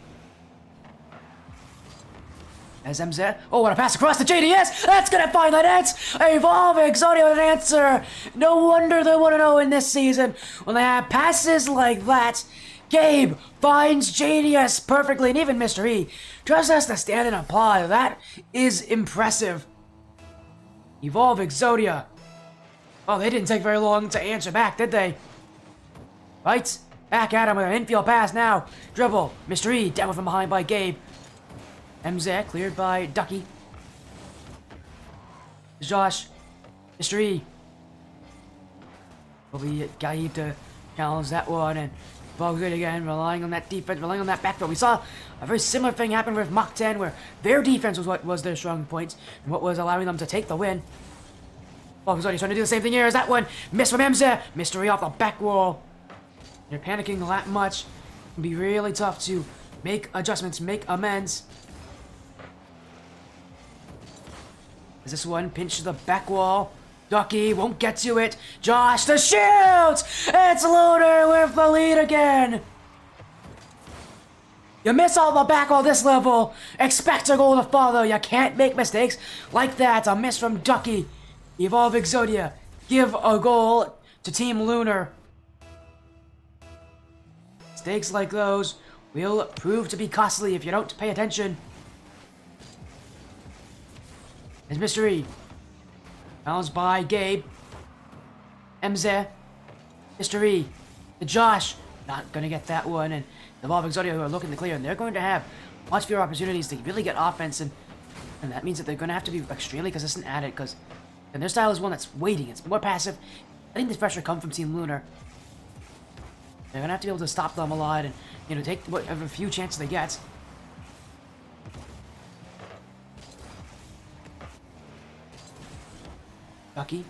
As MZ, oh, what a pass across to JDS! That's gonna find the net! Evolve Exodia with an answer! No wonder they 1-0 in this season when they have passes like that. Gabe finds JDS perfectly, and even Mr. E just has to stand and apply. That is impressive. Evolve Exodia. Oh, they didn't take very long to answer back, did they? Right? Back at him with an infield pass now. Dribble. Mr. E down from behind by Gabe. MZ cleared by Ducky. Josh. Mr. E. Will be Gabe to challenge that one, and Evolve Exodia again, relying on that defense, relying on that backfield. We saw a very similar thing happen with Mach 10, where their defense was what was their strong point, and what was allowing them to take the win. Evolve Exodia trying to do the same thing here as that one. Miss from MZ. Mystery off the back wall. They're panicking that much. It can be really tough to make adjustments, make amends. As this one pinches the back wall. Ducky won't get to it. Josh, the shoot! It's Lunar with the lead again. You miss all the back wall this level. Expect a goal to follow. You can't make mistakes like that. A miss from Ducky. Evolve Exodia give a goal to Team Lunar. Mistakes like those will prove to be costly if you don't pay attention. As Mr. E. Bounced by Gabe. MZ. Mr. E. To Josh. Not gonna get that one. And the Evolve Exodia who are looking to clear, and they're going to have much fewer opportunities to really get offense, and that means that they're going to have to be extremely consistent at it, because their style is one that's waiting. It's more passive. I think this pressure comes from Team Lunar. They're going to have to be able to stop them a lot and, take whatever few chances they get. Ducky.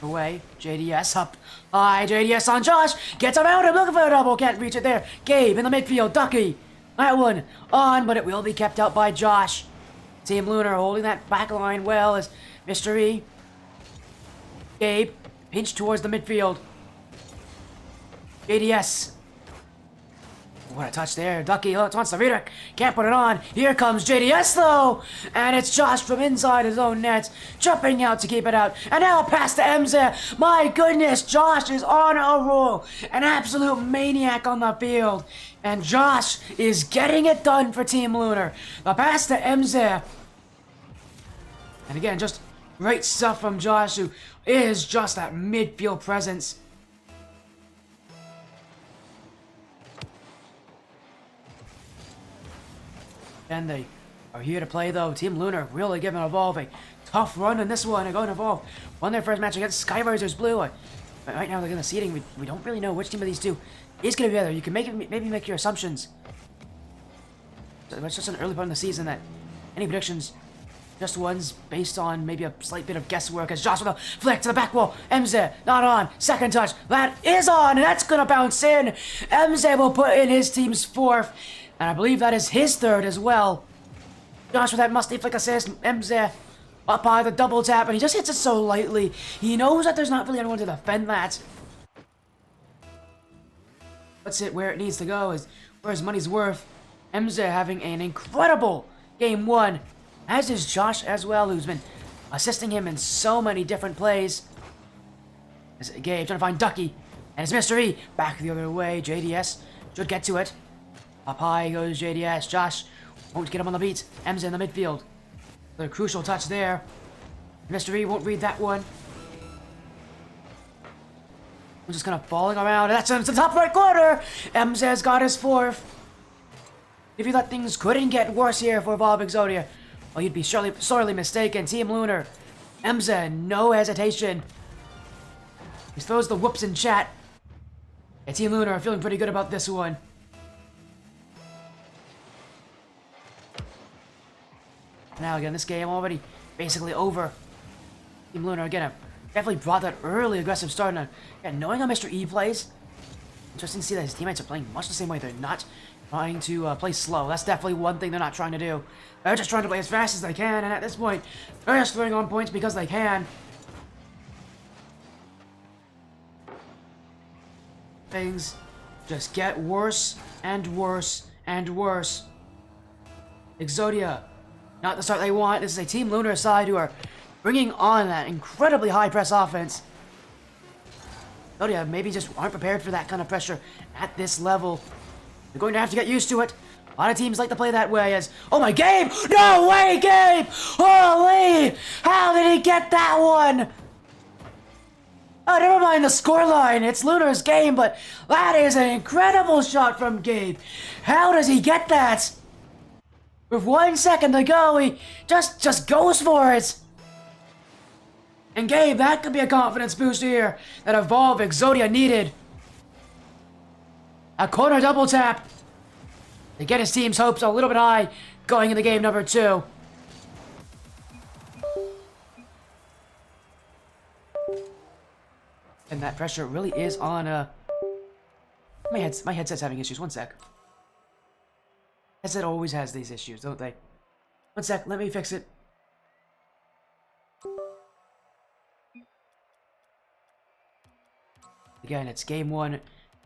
Away. JDS up. High. JDS on Josh. Gets around him. Looking for a double. Can't reach it there. Gabe in the midfield. Ducky. That one on, but it will be kept out by Josh. Team Lunar holding that back line well as Mr. E. Gabe. Pinch towards the midfield. JDS. What a touch there. Ducky wants the redirect. Can't put it on. Here comes JDS though. And it's Josh from inside his own net. Jumping out to keep it out. And now a pass to MZ. My goodness, Josh is on a roll. An absolute maniac on the field. And Josh is getting it done for Team Lunar. The pass to MZ. And again, just Great stuff from Josh, who is just that midfield presence. And they are here to play, though. Team Lunar really giving Evolve a tough run in this one. They're going to Evolve. Won their first match against Skyvisors Blue. Right now, they're going to seeding. We don't really know which team of these two is going to be there. You can maybe make your assumptions. It's just an early part in the season that any predictions, just ones based on maybe a slight bit of guesswork. As Josh with a flick to the back wall. MZ not on. Second touch. That is on. And that's going to bounce in. MZ will put in his team's fourth. And I believe that is his third as well. Josh with that musty flick assist. MZ up high, the double tap, and he just hits it so lightly. He knows that there's not really anyone to defend that. Puts it where it needs to go, is where his money's worth. MZ having an incredible game one, as is Josh as well, who's been assisting him in so many different plays. As Gabe trying to find Ducky, and it's Mr. E back the other way. JDS should get to it. Up high goes JDS. Josh won't get him on the beat. MZ in the midfield. The crucial touch there. Mr. E won't read that one. I'm just kind of falling around. That's in the top right corner. MZ's got his fourth. If you thought things couldn't get worse here for Evolve Exodia, well, you'd be sorely mistaken. Team Lunar. MZ, no hesitation. He throws the whoops in chat. Yeah, Team Lunar are feeling pretty good about this one. Now again, this game already basically over. Team Lunar again have definitely brought that early aggressive start. And yeah, knowing how Mr. E plays, interesting to see that his teammates are playing much the same way. They're not trying to play slow. That's definitely one thing they're not trying to do. They're just trying to play as fast as they can, and at this point, they're just throwing on points because they can. Things just get worse and worse and worse. Exodia, not the start they want. This is a Team Lunar side who are bringing on that incredibly high press offense. Exodia maybe just aren't prepared for that kind of pressure at this level. They're going to have to get used to it. A lot of teams like to play that way as... Oh my, Gabe! No way, Gabe! Holy! How did he get that one? Oh, never mind the scoreline. It's Lunar's game, but that is an incredible shot from Gabe. How does he get that? With 1 second to go, he just goes for it. And Gabe, that could be a confidence boost here that Evolve Exodia needed. A corner double tap to get his team's hopes a little bit high going into game number 2. And that pressure really is on my headset's having issues. 1 sec. Headset always has these issues, don't they? 1 sec, let me fix it. Again, it's game 1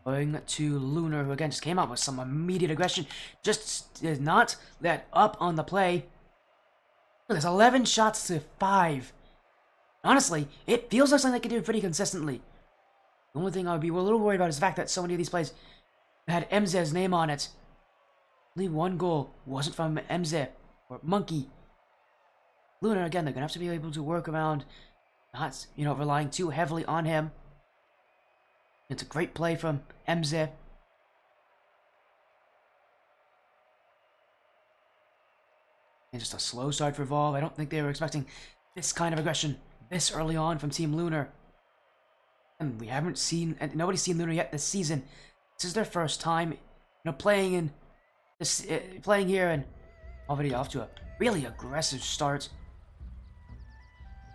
going to Lunar, who again just came out with some immediate aggression. Just did not let up on the play. There's 11 shots to 5. Honestly, it feels like something they can do pretty consistently. The only thing I would be a little worried about is the fact that so many of these plays had MZ's name on it. Only 1 goal wasn't from MZ or Monkey. Lunar, again, they're going to have to be able to work around not, relying too heavily on him. It's a great play from MZ. And just a slow start for Evolve. I don't think they were expecting this kind of aggression this early on from Team Lunar. And we haven't seen, and nobody's seen Lunar yet this season. This is their first time, playing in this, playing here, and already off to a really aggressive start.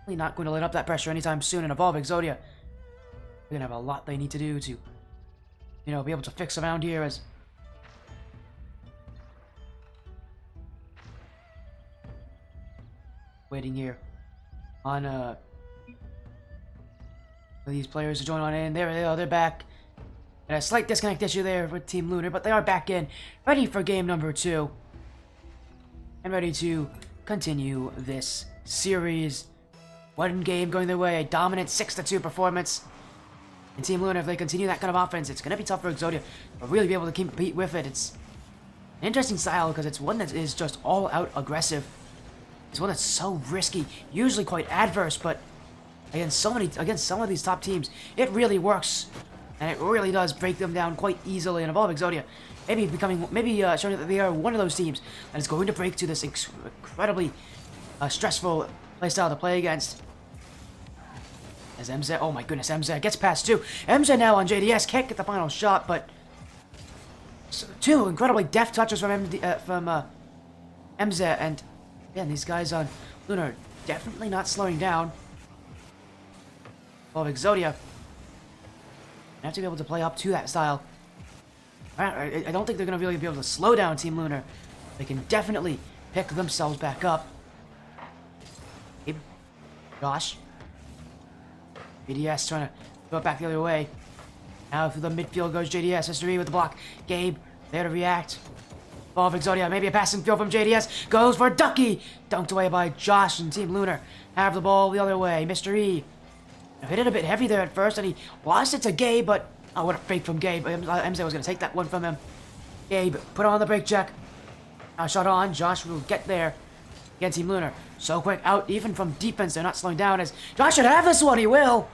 Really not going to let up that pressure anytime soon in Evolve Exodia. They're gonna have a lot they need to do to, be able to fix around here as waiting here on for these players to join on in. There they are, they're back. And a slight disconnect issue there with Team Lunar, but they are back in, ready for game number 2. And ready to continue this series. One game going their way, a dominant 6-2 performance. And Team Lunar, if they continue that kind of offense, it's going to be tough for Exodia, but really be able to compete with it. It's an interesting style because it's one that is just all-out aggressive. It's one that's so risky, usually quite adverse, but against some of these top teams, it really works. And it really does break them down quite easily. And Evolve Exodia, maybe showing that they are one of those teams that is going to break to this incredibly stressful playstyle to play against. As MZ, oh my goodness, MZ gets past two. MZ now on JDS, can't get the final shot, but two incredibly deft touches from MZ, and again, these guys on Lunar definitely not slowing down. Evolve Exodia have to be able to play up to that style. I don't think they're going to really be able to slow down Team Lunar. They can definitely pick themselves back up. Gabe, Josh, JDS trying to go it back the other way. Now through the midfield goes JDS. History with the block. Gabe there to react. Evolve Exodia, maybe a passing field from JDS. Goes for Ducky. Dunked away by Josh and Team Lunar. Have the ball the other way. Mr. E hit it a bit heavy there at first, and he lost it to Gabe, but oh, what a fake from Gabe. MZ was going to take that one from him. Gabe put on the brake check. Now shot on. Josh will get there against Team Lunar. So quick out, even from defense. They're not slowing down as Josh should have this one. He will.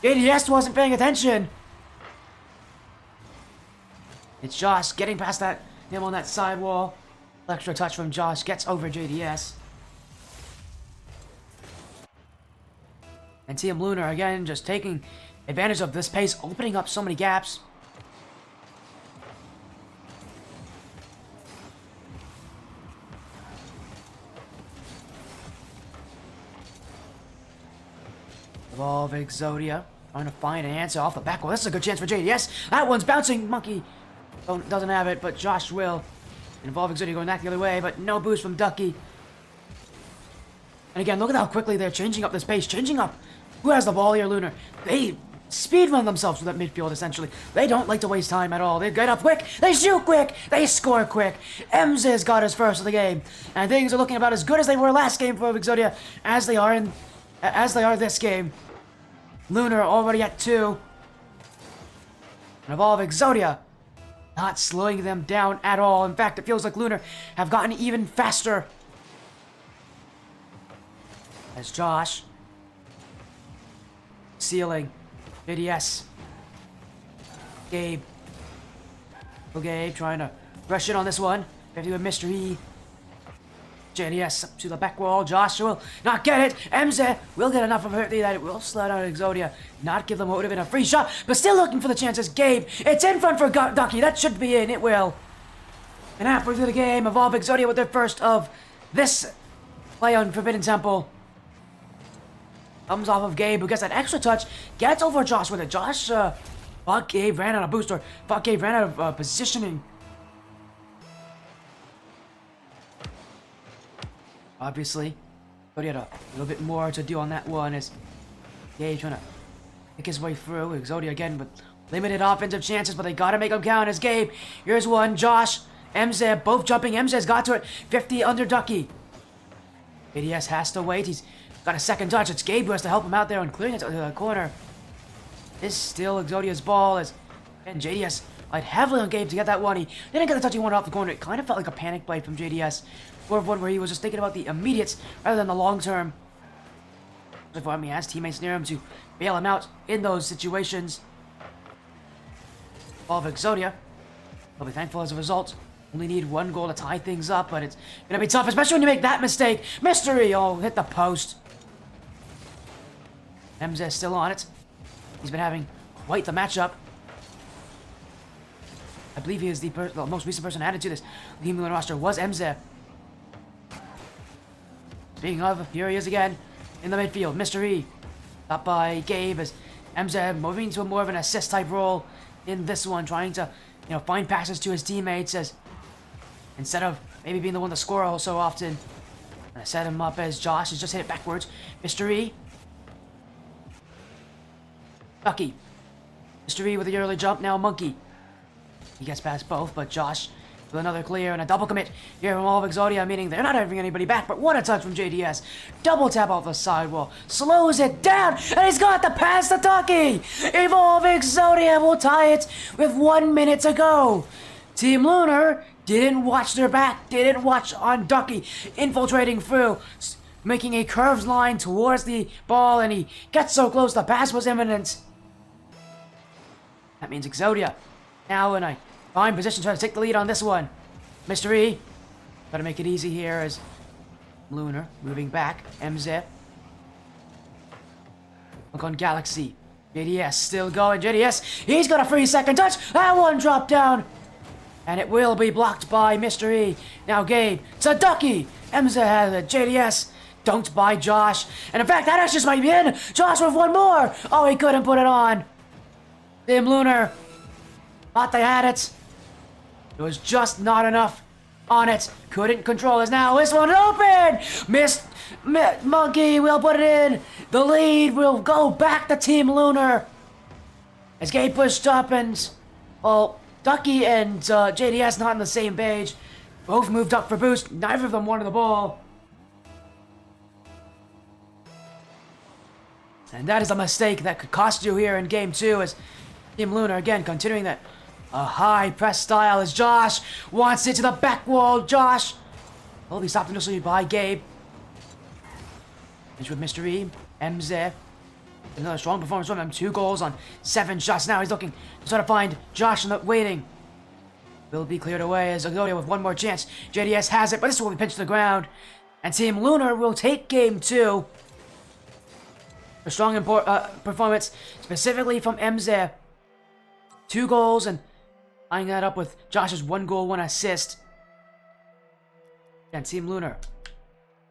JDS wasn't paying attention. It's Josh getting past him on that sidewall. Extra touch from Josh gets over JDS. And Team Lunar, again, just taking advantage of this pace, opening up so many gaps. Evolve Exodia, trying to find an answer off the back wall. This is a good chance for JDS. That one's bouncing. Monkey doesn't have it, but Josh will. And Evolve Exodia going back the other way, but no boost from Ducky. And again, look at how quickly they're changing up this pace, changing up. Who has the ball here, Lunar? They speedrun themselves to that midfield, essentially. They don't like to waste time at all. They get up quick, they shoot quick, they score quick. MZ's got his first of the game. And things are looking about as good as they were last game for Exodia as they are this game. Lunar already at 2. And Evolve Exodia not slowing them down at all. In fact, it feels like Lunar have gotten even faster. As Josh ceiling. JDS. Gabe. Oh, Gabe trying to rush in on this one. 50 with Mr. E. JDS up to the back wall. Josh will not get it. MZ will get enough of it that it will slide out of Exodia. Not give them what would have been a free shot, but still looking for the chances. Gabe, it's in front for Ducky. That should be in. It will. And halfway through the game, Evolve Exodia with their first of this play on Forbidden Temple. Comes off of Gabe, who gets that extra touch, gets over Josh with it. Josh thought Gabe ran out of booster, thought Gabe ran out of positioning. Obviously, but he had a little bit more to do on that one as Gabe trying to pick his way through. Exodia again with limited offensive chances, but they gotta make them count as Gabe. Here's one, Josh, MZ, both jumping. MZ's got to it, 50 under Ducky. JDS has to wait, he's got a second touch. It's Gabe who has to help him out there on clearing it to the corner. It's still Exodia's ball as and JDS lied heavily on Gabe to get that one. He didn't get the touch he wanted off the corner. It kind of felt like a panic play from JDS. More of one where he was just thinking about the immediates rather than the long term. I mean, he has teammates near him to bail him out in those situations. Evolve Exodia will be thankful as a result. Only need one goal to tie things up, but it's gonna be tough, especially when you make that mistake. Mystery, oh, hit the post. MZ still on it. He's been having quite the matchup. I believe he is the most recent person added to this Team Lunar roster was MZ. Speaking of, here he is again in the midfield. Mr. E. Stopped by Gabe as MZ moving to more of an assist type role in this one, trying to, find passes to his teammates as instead of maybe being the one to score so often. I set him up as Josh has just hit it backwards. Mr. E. Ducky. Mr. E with the early jump, now Monkey. He gets past both, but Josh with another clear and a double commit here from all of Exodia, meaning they're not having anybody back, but what a touch from JDS. Double tap off the sidewall, slows it down, and he's got the pass to Ducky. Evolve Exodia will tie it with 1 minute to go. Team Lunar didn't watch their back, didn't watch on Ducky infiltrating through. making a curved line towards the ball, and he gets so close the pass was imminent. That means Exodia now in a fine position trying to take the lead on this one. Mr. E, gotta make it easy here as Lunar moving back. MZ. Look on Galaxy. JDS still going. JDS, he's got a 3-second touch. That one dropped down. And it will be blocked by Mr. E. Now Gabe to Ducky. MZ has it. JDS dunked by Josh. And in fact, that just might be in. Josh with one more. Oh, he couldn't put it on. Team Lunar thought they had it. It was just not enough on it. Couldn't control it. Now this one open. Missed. Monkey will put it in. The lead will go back to Team Lunar. As Gabe pushed up and, well, Ducky and JDS not on the same page. Both moved up for boost. Neither of them wanted the ball. And that is a mistake that could cost you here in Game 2 as Team Lunar, again, continuing that high press style as Josh wants it to the back wall. Josh will be stopped initially by Gabe. Finish with Mr. E. MZ. Another strong performance from him. 2 goals on 7 shots. Now he's looking to try to find Josh waiting. Will be cleared away as Exodia with one more chance. JDS has it, but this will be pinched to the ground. And Team Lunar will take Game 2. A strong performance, specifically from MZ. 2 goals, and tying that up with Josh's 1 goal, 1 assist. And Team Lunar.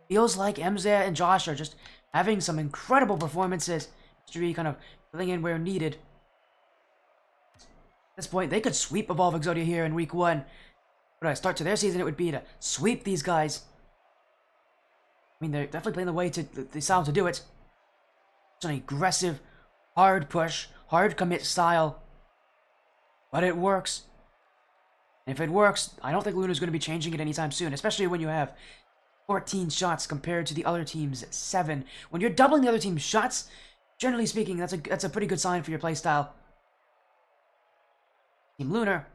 Feels like MZ and Josh are just having some incredible performances. Mr. E kind of filling in where needed. At this point, they could sweep Evolve Exodia here in Week 1. But a start to their season, it would be to sweep these guys. I mean, they're definitely playing the way to the style to do it. It's an aggressive, hard push, hard commit style. But it works. And if it works, I don't think Lunar's going to be changing it anytime soon, especially when you have 14 shots compared to the other team's 7. When you're doubling the other team's shots, generally speaking, that's a pretty good sign for your playstyle. Team Lunar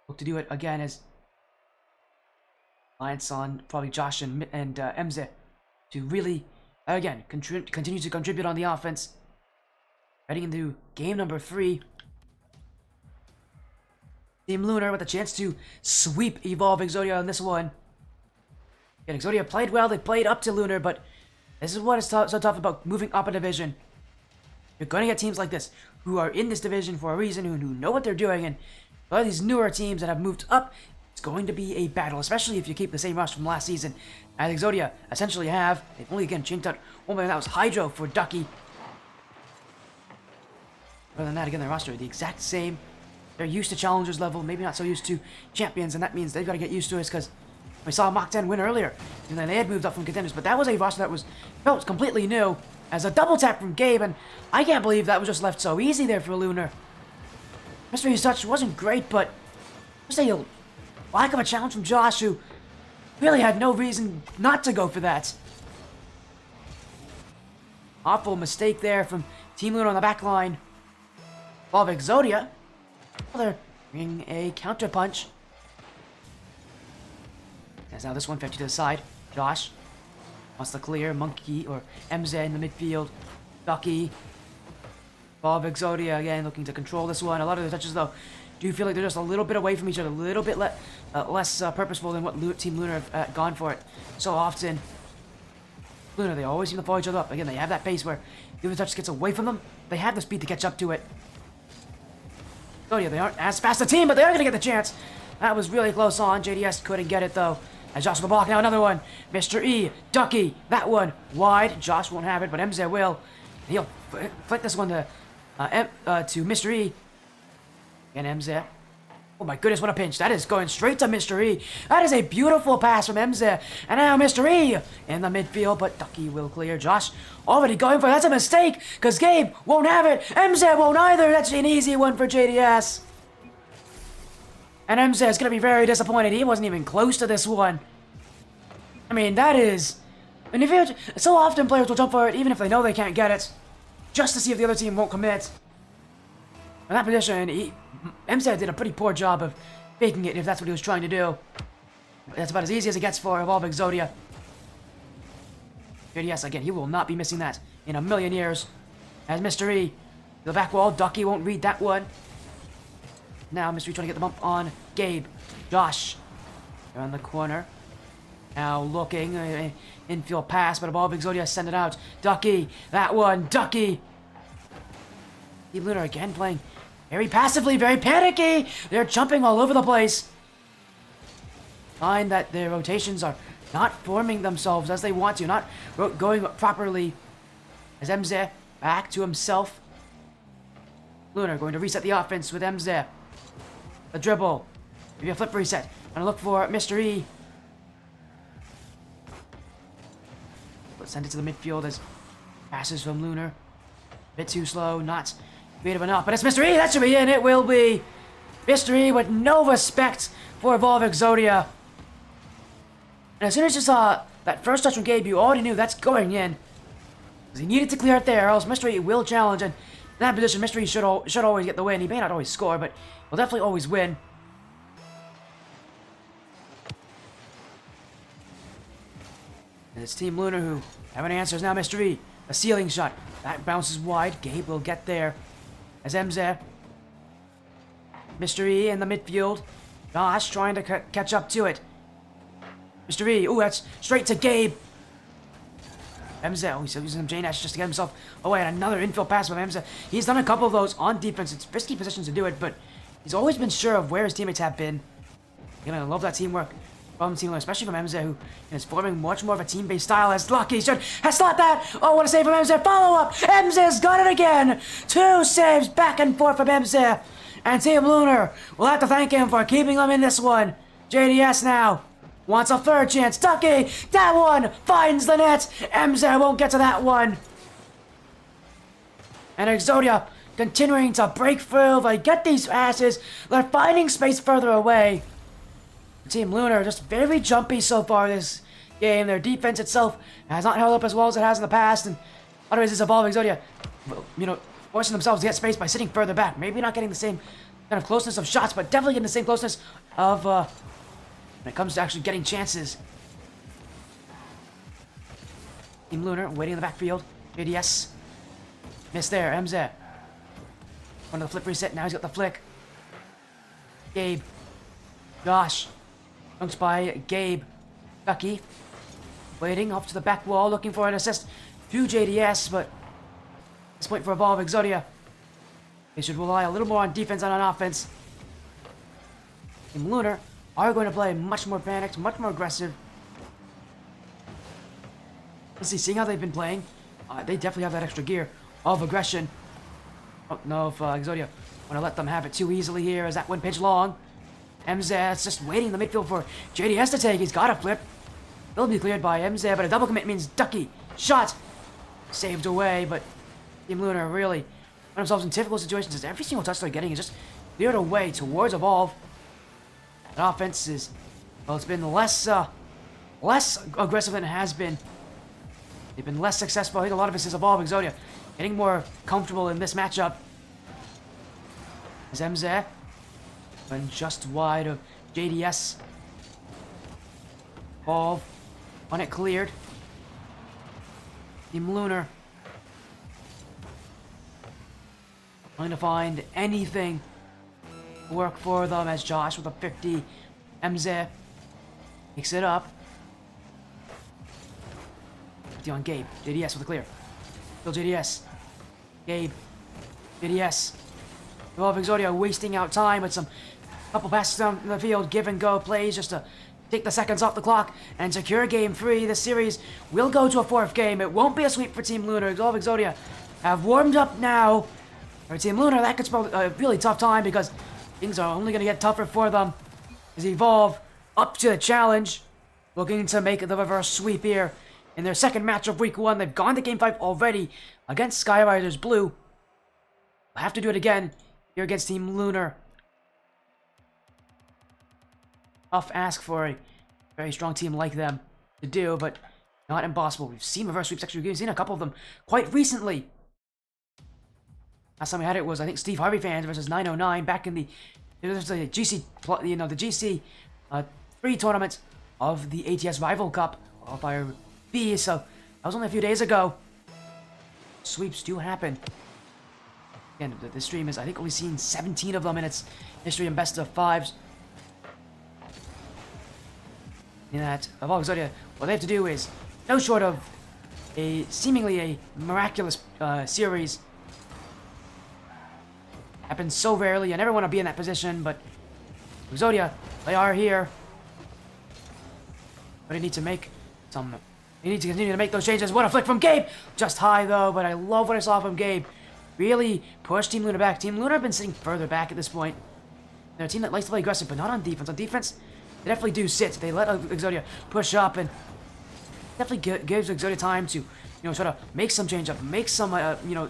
look to do it again as reliance on probably Josh and MZ to really, again, continue to contribute on the offense. Heading into game number 3. Team Lunar with a chance to sweep Evolve Exodia on this one. And Exodia played well, they played up to Lunar, but this is what is so tough about moving up a division. You're going to get teams like this, who are in this division for a reason, who know what they're doing, and a lot of these newer teams that have moved up, it's going to be a battle, especially if you keep the same roster from last season, as Exodia essentially have. They've only, again, changed out one player, that was Hydro for Ducky. Other than that, again, their roster, the exact same. They're used to Challengers level, maybe not so used to Champions, and that means they've got to get used to it, because we saw Mach 10 win earlier, and then they had moved up from Contenders, but that was a roster that felt completely new, as a double tap from Gabe, and I can't believe that was just left so easy there for Lunar. Mr. E's touch wasn't great, but just a lack of a challenge from Josh, who really had no reason not to go for that. Awful mistake there from Team Lunar on the back line. Evolve Exodia, well, they're bringing a counter punch. As now this 150 to the side. Josh wants to clear. Monkey or MZ in the midfield. Ducky. Evolve Exodia again looking to control this one. A lot of the touches though do feel like they're just a little bit away from each other, a little bit less purposeful than what Team Lunar have gone for it so often. Lunar, they always seem to follow each other up. Again, they have that pace where if the touch gets away from them, they have the speed to catch up to it. Exodia, they aren't as fast a team, but they are going to get the chance. That was really close on. JDS couldn't get it though. As Josh will block now, another one. Mr. E, Ducky, that one wide. Josh won't have it, but MZ will. He'll flick this one to Mr. E. And MZ. Oh my goodness, what a pinch. That is going straight to Mr. E. That is a beautiful pass from MZ. And now Mr. E in the midfield, but Ducky will clear. Josh already going for it. That's a mistake, because Gabe won't have it. MZ won't either. That's an easy one for JDS. And MZ is going to be very disappointed. He wasn't even close to this one. I mean, that is... And if you so often players will jump for it, even if they know they can't get it, just to see if the other team won't commit. In that position, MZ did a pretty poor job of faking it, if that's what he was trying to do. That's about as easy as it gets for Evolve Exodia. JDS again, he will not be missing that in a million years. As Mystery, the back wall, Ducky won't read that one. Now Mystery trying to get the bump on Gabe. Josh, around the corner. Now looking, infield pass, but above Exodia, send it out. Ducky, that one, Ducky. Team Lunar again playing very passively, very panicky. They're jumping all over the place. Find that their rotations are not forming themselves as they want to, not going properly. As MZ back to himself. Lunar going to reset the offense with MZ. A dribble. Maybe a flip reset. Gonna look for Mr. E. Let's send it to the midfield as passes from Lunar. A bit too slow, not creative enough, but it's Mr. E. That should be in. It will be. Mr. E with no respect for Evolve Exodia. And as soon as you saw that first touch from Gabe, you already knew that's going in. Because he needed to clear it there, or else Mr. E will challenge. And in that position, Mr. E should always get the win. He may not always score, but he'll definitely always win. And it's Team Lunar who have an answer. Now Mr. E, a ceiling shot. That bounces wide. Gabe will get there. As MZ. Mr. E in the midfield. Josh trying to catch up to it. Mr. E, ooh, that's straight to Gabe. MZ, oh, he's using some J-Nash just to get himself away. And another infield pass from MZ. He's done a couple of those on defense. It's risky positions to do it, but he's always been sure of where his teammates have been. You're gonna love that teamwork from Team Lunar, especially from MZ, who is forming much more of a team-based style. As Lucky has thought that. Oh, what a save from MZ. Follow up. MZ's got it again. 2 saves back and forth from MZ. And Team Lunar will have to thank him for keeping them in this one. JDS now wants a third chance. Ducky, that one finds the net. MZ won't get to that one. And Exodia continuing to break through. They get these passes. They're finding space further away. Team Lunar just very jumpy so far this game. Their defense itself has not held up as well as it has in the past. And otherwise, this Evolve Exodia, forcing themselves to get space by sitting further back. Maybe not getting the same kind of closeness of shots, but definitely getting the same closeness of when it comes to actually getting chances. Team Lunar waiting in the backfield. JDS missed there. MZ. One of the flip reset. Now he's got the flick. Gabe. Josh. Dunks by Gabe. Ducky. Waiting off to the back wall, looking for an assist to JDS, but at this point for Evolve Exodia, they should rely a little more on defense than on offense. Team Lunar are going to play much more panicked, much more aggressive. Let's see, seeing how they've been playing, they definitely have that extra gear of aggression. Oh no, if Exodia want to let them have it too easily here, as that one pitch long. MZ just waiting in the midfield for JDS to take. He's got a flip. He'll be cleared by MZ, but a double commit means Ducky. Shot. Saved away, but Team Lunar really put themselves in difficult situations as every single touch they're getting is just cleared away towards Evolve. That offense is, well, it's been less aggressive than it has been. They've been less successful. I think a lot of it is Evolve Exodia getting more comfortable in this matchup. As MZ went just wide of JDS. Evolve on it cleared. Team Lunar trying to find anything to work for them as Josh with a 50. MZ picks it up. 50 on Gabe. JDS with a clear. Still JDS. Gabe. JDS. Evolve Exodia wasting out time with some couple passes down the field, give and go plays just to take the seconds off the clock and secure game 3. This series will go to a 4th game. It won't be a sweep for Team Lunar. Evolve Exodia have warmed up now. For Team Lunar, that could spell a really tough time because things are only going to get tougher for them. As Evolve up to the challenge, looking to make the reverse sweep here in their second match of week 1. They've gone to game 5 already against Skyriders Blue. They'll have to do it again here against Team Lunar. Tough ask for a very strong team like them to do, but not impossible. We've seen reverse sweeps actually. We've seen a couple of them quite recently. Last time we had it was, I think, Steve Harvey fans versus 909 back in the GC, the GC 3 tournament of the ATS Rival Cup qualifier B. So was only a few days ago. Sweeps do happen. Again, this stream is, I think, only seen 17 of them in its history in best of fives. In that, of all Exodia, what they have to do is, no short of seemingly a miraculous series. Happens so rarely. I never want to be in that position, but Exodia, they are here. But they need to make some... They need to continue to make those changes. What a flick from Gabe! Just high, though, but I love what I saw from Gabe. Really push Team Lunar back. Team Lunar have been sitting further back at this point. They're a team that likes to play aggressive, but not on defense. On defense, they definitely do sit. They let Exodia push up, and definitely gives Exodia time to, sort of make some change up, make some,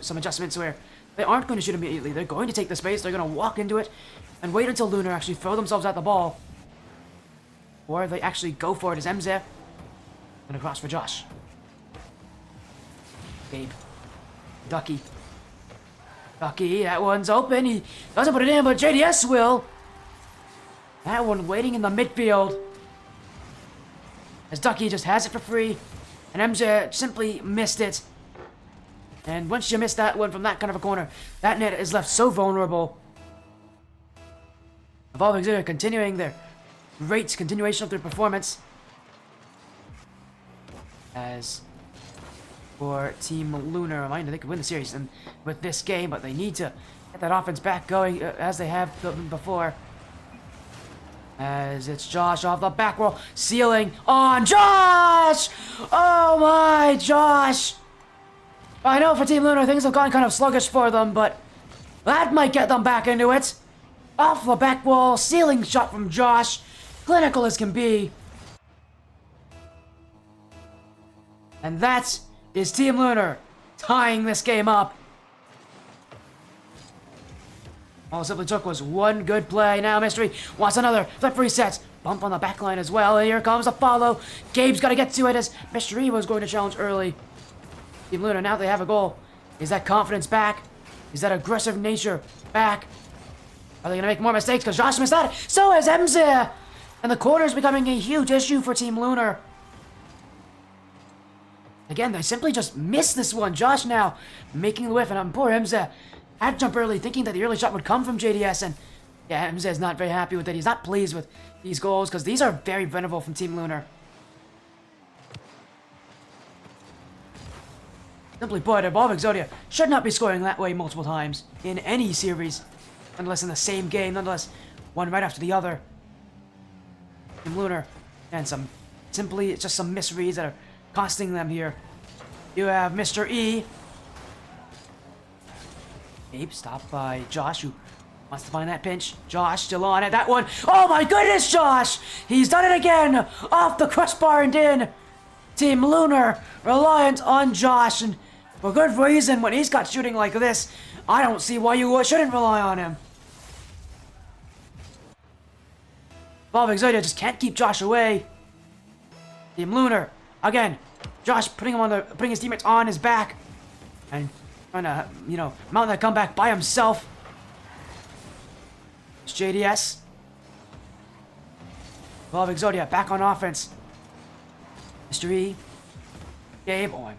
some adjustments where they aren't going to shoot immediately. They're going to take the space. They're going to walk into it and wait until Lunar actually throw themselves at the ball. Or they actually go for it as MZ. And across for Josh. Gabe. Ducky. Ducky, that one's open. He doesn't put it in, but JDS will. That one waiting in the midfield. As Ducky just has it for free. And MJ simply missed it. And once you miss that one from that kind of a corner, that net is left so vulnerable. Evolving Exodia continuing their great continuation of their performance. As for Team Lunar, I mind they could win the series with this game, but they need to get that offense back going as they have before. As it's Josh off the back wall, sealing on Josh! Oh my, Josh! I know for Team Lunar things have gone kind of sluggish for them, but that might get them back into it. Off the back wall, sealing shot from Josh. Clinical as can be. And that is Team Lunar tying this game up. All it simply took was one good play. Now Mystery wants another. Flip reset. Bump on the back line as well. And here comes a follow. Gabe's got to get to it as Mystery was going to challenge early. Team Lunar, now they have a goal. Is that confidence back? Is that aggressive nature back? Are they going to make more mistakes? Because Josh missed that. So is MZ. And the corner is becoming a huge issue for Team Lunar. Again, they simply just missed this one. Josh now making the whiff, and poor MZ had to jump early, thinking that the early shot would come from JDS, and yeah, MZ is not very happy with it. He's not pleased with these goals, because these are very vulnerable from Team Lunar. Simply put, Evolving Exodia should not be scoring that way multiple times in any series, nonetheless in the same game, nonetheless one right after the other. Team Lunar, and it's just some misreads that are costing them here. You have Mr. E. Gabe stopped by Josh, who wants to find that pinch. Josh still on it. That one. Oh my goodness, Josh! He's done it again! Off the crossbar and in. Team Lunar reliant on Josh, and for good reason. When he's got shooting like this, I don't see why you shouldn't rely on him. Evolving Exodia just can't keep Josh away. Team Lunar again. Josh putting his teammates on his back and trying to, mount that comeback by himself. It's JDS. Evolving Exodia back on offense. Mr. E. Gabe. Oh,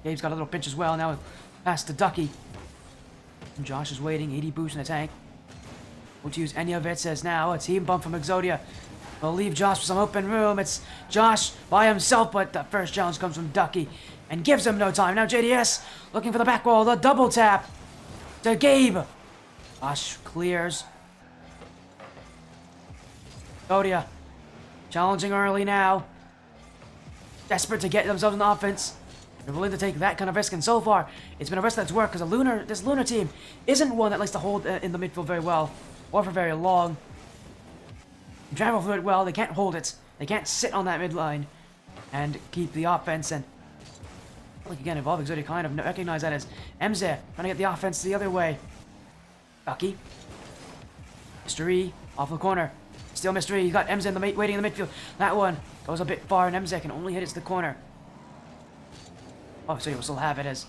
Gabe's got a little pinch as well. Now pass to Ducky. And Josh is waiting. 80 boost in the tank. Won't use any of it. Says now a team bump from Exodia. We'll leave Josh with some open room. It's Josh by himself, but the first challenge comes from Ducky and gives him no time. Now JDS looking for the back wall. The double tap to Gabe. Josh clears. Exodia challenging early now. Desperate to get themselves in the offense. They're willing to take that kind of risk, and so far it's been a risk that's worked because this Lunar team isn't one that likes to hold in the midfield very well or for very long. They travel through it well. They can't hold it. They can't sit on that midline and keep the offense. And like again, Evolving Exodia kind of recognize that as MZ trying to get the offense the other way. Ducky. Mr. E off the corner. Still Mr. E. You got MZ waiting in the midfield. That one goes a bit far, and MZ can only hit it to the corner. Oh, so you'll still have it as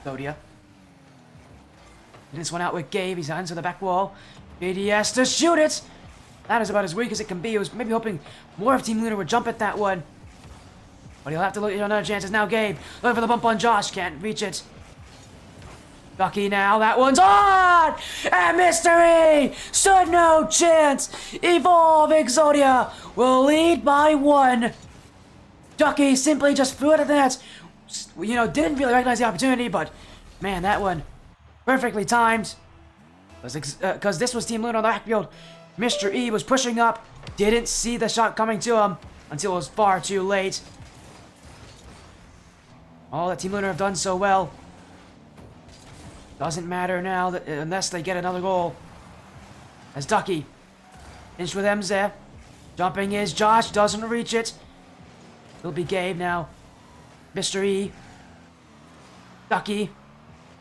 Exodia. This one out with Gabe. He's hands to the back wall. JDS to shoot it. That is about as weak as it can be. I was maybe hoping more of Team Lunar would jump at that one. But he'll have to look at another chance. It's now Gabe. Looking for the bump on Josh. Can't reach it. Ducky now. That one's on! And Mystery stood no chance. Evolve Exodia will lead by 1. Ducky simply just flew out of the nets. You know, didn't really recognize the opportunity, but man, that one perfectly timed. Because this was Team Lunar on the backfield. Mr. E was pushing up, didn't see the shot coming to him until it was far too late. All that Team Lunar have done so well. Doesn't matter now that, unless they get another goal. As Ducky finished with MZ. Jumping is Josh, doesn't reach it. It'll be Gabe now. Mr. E. Ducky.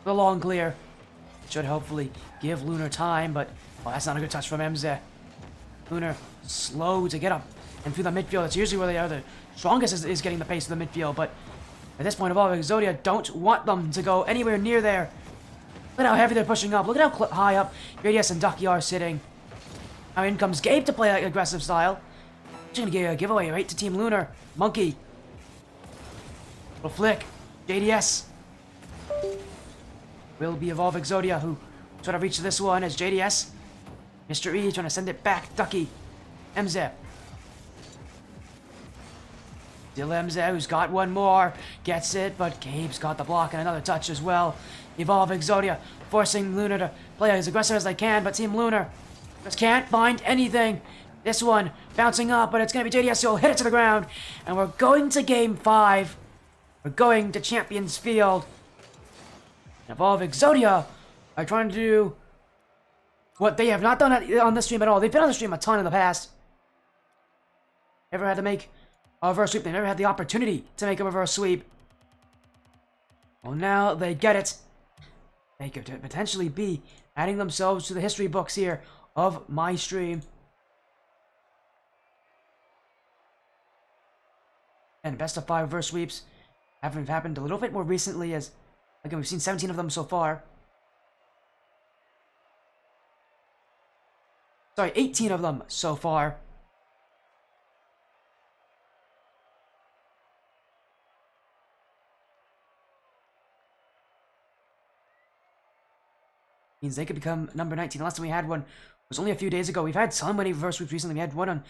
The long clear. Should hopefully give Lunar time, but well, that's not a good touch from MZ. Lunar slow to get up and through the midfield. That's usually where they are the strongest is getting the pace of the midfield, but at this point of all, Exodia don't want them to go anywhere near there. Look at how heavy they're pushing up. Look at how high up JDS and Ducky are sitting. Now in comes Gabe to play that aggressive style. He's gonna give a giveaway right to Team Lunar. Monkey. Little flick. JDS. Will be Evolve Exodia who try to reach this one as JDS. Mr. E trying to send it back. Ducky. MZ. Still MZ who's got one more. Gets it, but Gabe's got the block and another touch as well. Evolve Exodia forcing Lunar to play as aggressive as they can, but Team Lunar just can't find anything. This one bouncing up, but it's going to be JDS who will hit it to the ground. And we're going to Game 5. We're going to Champions Field. Evolve Exodia are trying to do what they have not done on this stream at all. They've been on the stream a ton in the past. Never had to make a reverse sweep. They never had the opportunity to make a reverse sweep. Well, now they get it. They could potentially be adding themselves to the history books here of my stream. And best of 5 reverse sweeps have happened a little bit more recently, as again we've seen 17 of them so far. Sorry, 18 of them so far. Means they could become number 19. The last time we had one was only a few days ago. We've had so many reverse sweeps recently. We had one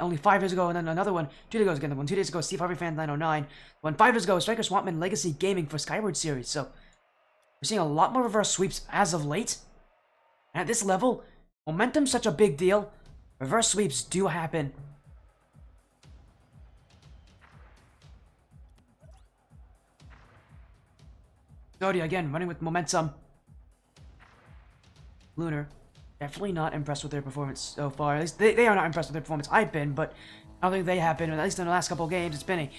only 5 days ago, and then another one 2 days ago again. The one 2 days ago, Steve Harvey Fan 909. One 5 days ago, Striker Swampman Legacy Gaming for Skyward Series. So we're seeing a lot more reverse sweeps as of late. And at this level, momentum's such a big deal. Reverse sweeps do happen. Exodia again running with momentum. Lunar, definitely not impressed with their performance so far. At least they are not impressed with their performance. I've been, but I don't think they have been. At least in the last couple of games, it's been a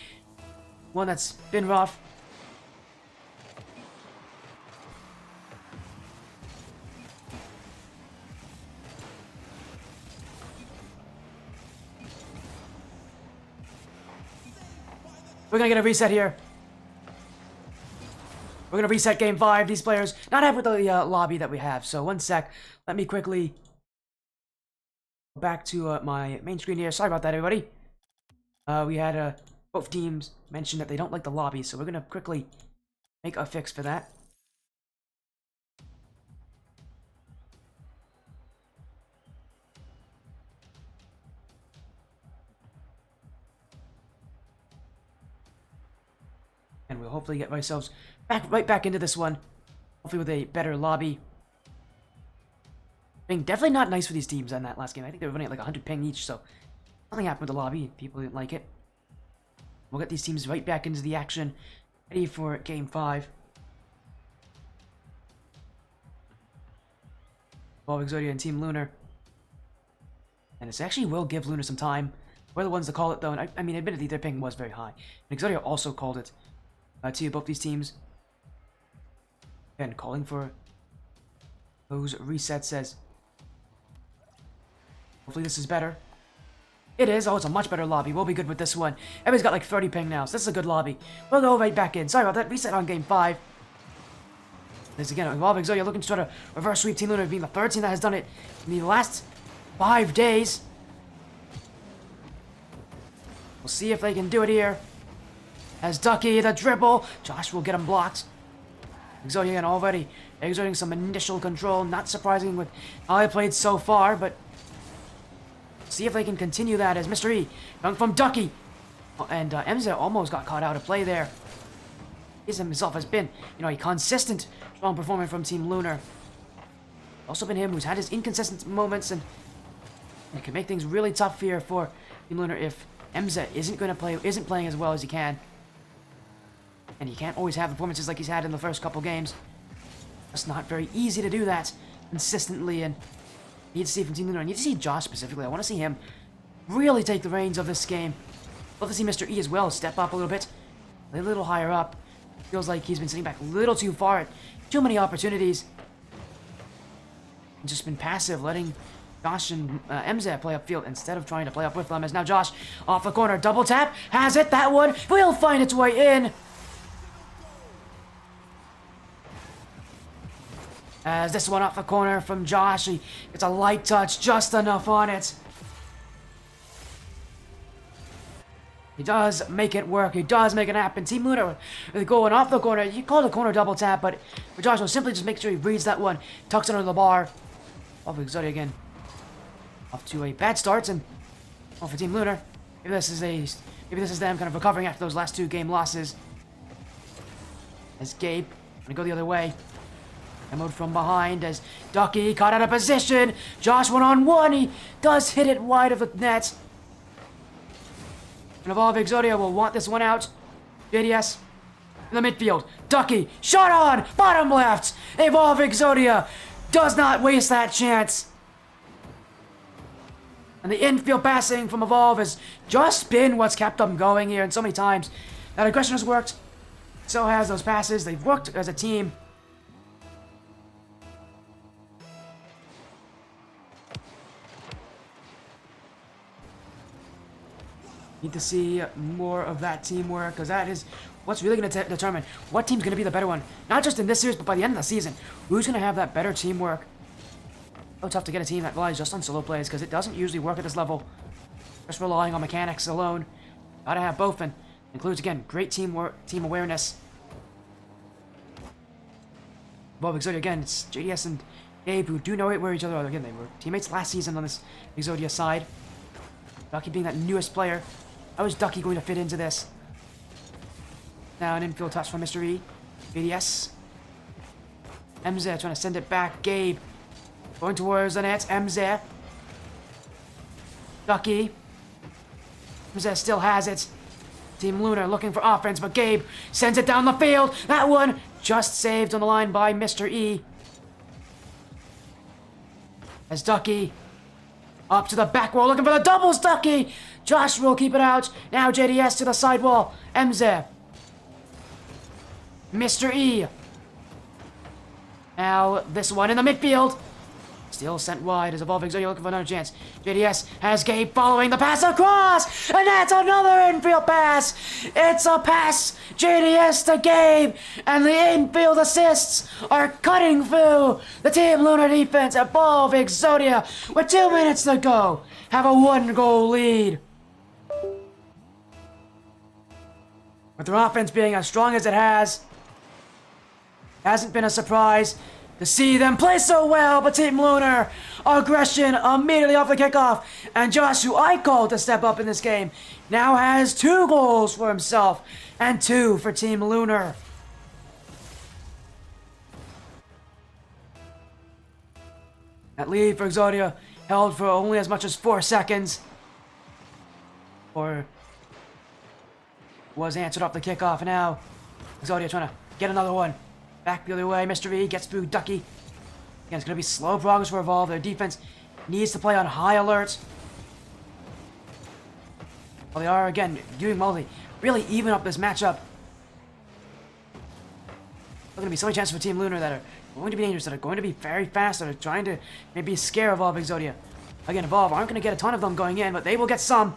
one that's been rough. We're gonna get a reset here. We're going to reset Game 5. These players not happy with the lobby that we have. So, one sec. Let me quickly go back to my main screen here. Sorry about that, everybody. We had both teams mention that they don't like the lobby. So, we're going to quickly make a fix for that. And we'll hopefully get ourselves right back into this one. Hopefully with a better lobby. Being definitely not nice for these teams on that last game. I think they were running at like 100 ping each, so nothing happened with the lobby. People didn't like it. We'll get these teams right back into the action. Ready for Game 5. Evolve Exodia and Team Lunar. And this actually will give Lunar some time. We're the ones that call it, though. And I mean, admittedly, their ping was very high. And Exodia also called it to both these teams. Again, calling for those resets says. Hopefully this is better. It is. Oh, it's a much better lobby. We'll be good with this one. Everybody's got like 30 ping now, so this is a good lobby. We'll go right back in. Sorry about that. Reset on Game 5. This again, Evolve Exodia looking to try to reverse sweep Team Lunar, being the third team that has done it in the last 5 days. We'll see if they can do it here. As Ducky, the dribble. Josh will get him blocked. Exodia again already exerting some initial control. Not surprising with how I played so far, but see if they can continue that as Mr. E coming from Ducky. Oh, and MZ almost got caught out of play there. He himself has been, a consistent, strong performer from Team Lunar. Also been him who's had his inconsistent moments, and it can make things really tough here for Team Lunar if MZ isn't playing as well as he can. And he can't always have performances like he's had in the first couple games. It's not very easy to do that consistently, and you need to see from Team Lunar. I need to see Josh specifically. I want to see him really take the reins of this game. Love to see Mr. E as well step up a little bit, a little higher up. Feels like he's been sitting back a little too far at too many opportunities. And just been passive, letting Josh and MZ play upfield instead of trying to play up with them. As now Josh off the corner, double tap, has it, that one will find its way in. As this one off the corner from Josh, he gets a light touch, just enough on it. He does make it work. He does make it happen. Team Lunar going off the corner. You call it a corner double tap, but for Josh will simply just make sure he reads that one, tucks it under the bar. Off Exodia again. Off to a bad start, and off for Team Lunar. Maybe this is them kind of recovering after those last 2 game losses. As Gabe gonna go the other way. Emoed from behind as Ducky caught out of position. Josh 1-on-1. He does hit it wide of the net. And Evolve Exodia will want this one out. JDS in the midfield. Ducky, shot on, bottom left. Evolve Exodia does not waste that chance. And the infield passing from Evolve has just been what's kept them going here. And so many times that aggression has worked. So has those passes. They've worked as a team. Need to see more of that teamwork, because that is what's really going to determine what team's going to be the better one. Not just in this series, but by the end of the season. Who's going to have that better teamwork? So tough to get a team that relies just on solo plays, because it doesn't usually work at this level. Just relying on mechanics alone. Gotta have both, and includes, again, great team awareness. Above Exodia, again, it's JDS and Gabe who do know where each other are. Again, they were teammates last season on this Exodia side. Ducky being that newest player. How is Ducky going to fit into this? Now an infield touch from Mr. E. BDS. MZ trying to send it back. Gabe going towards the net. MZ. Ducky. MZ still has it. Team Lunar looking for offense, but Gabe sends it down the field. That one just saved on the line by Mr. E. As Ducky up to the back wall, looking for the doubles, Ducky! Josh will keep it out. Now JDS to the side wall. MZ. Mr. E. Now this one in the midfield. Still sent wide as Evolving Exodia looking for another chance. JDS has Gabe following the pass across! And that's another infield pass! It's a pass! JDS to Gabe! And the infield assists are cutting through the Team Lunar defense. Evolve Exodia with 2 minutes to go have a 1-goal lead. With their offense being as strong as it hasn't been a surprise to see them play so well, but Team Lunar, aggression immediately off the kickoff, and Josh, who I called to step up in this game, now has 2 goals for himself, and 2 for Team Lunar. That lead for Exodia held for only as much as 4 seconds, or was answered off the kickoff, and now Exodia trying to get another one. Back the other way, Mr. E gets through Ducky. Again, it's going to be slow progress for Evolve. Their defense needs to play on high alert. Well, they are, again, doing well to really even up this matchup. There's going to be so many chances for Team Lunar that are going to be dangerous, that are going to be very fast, that are trying to maybe scare Evolve Exodia. Again, Evolve aren't going to get a ton of them going in, but they will get some.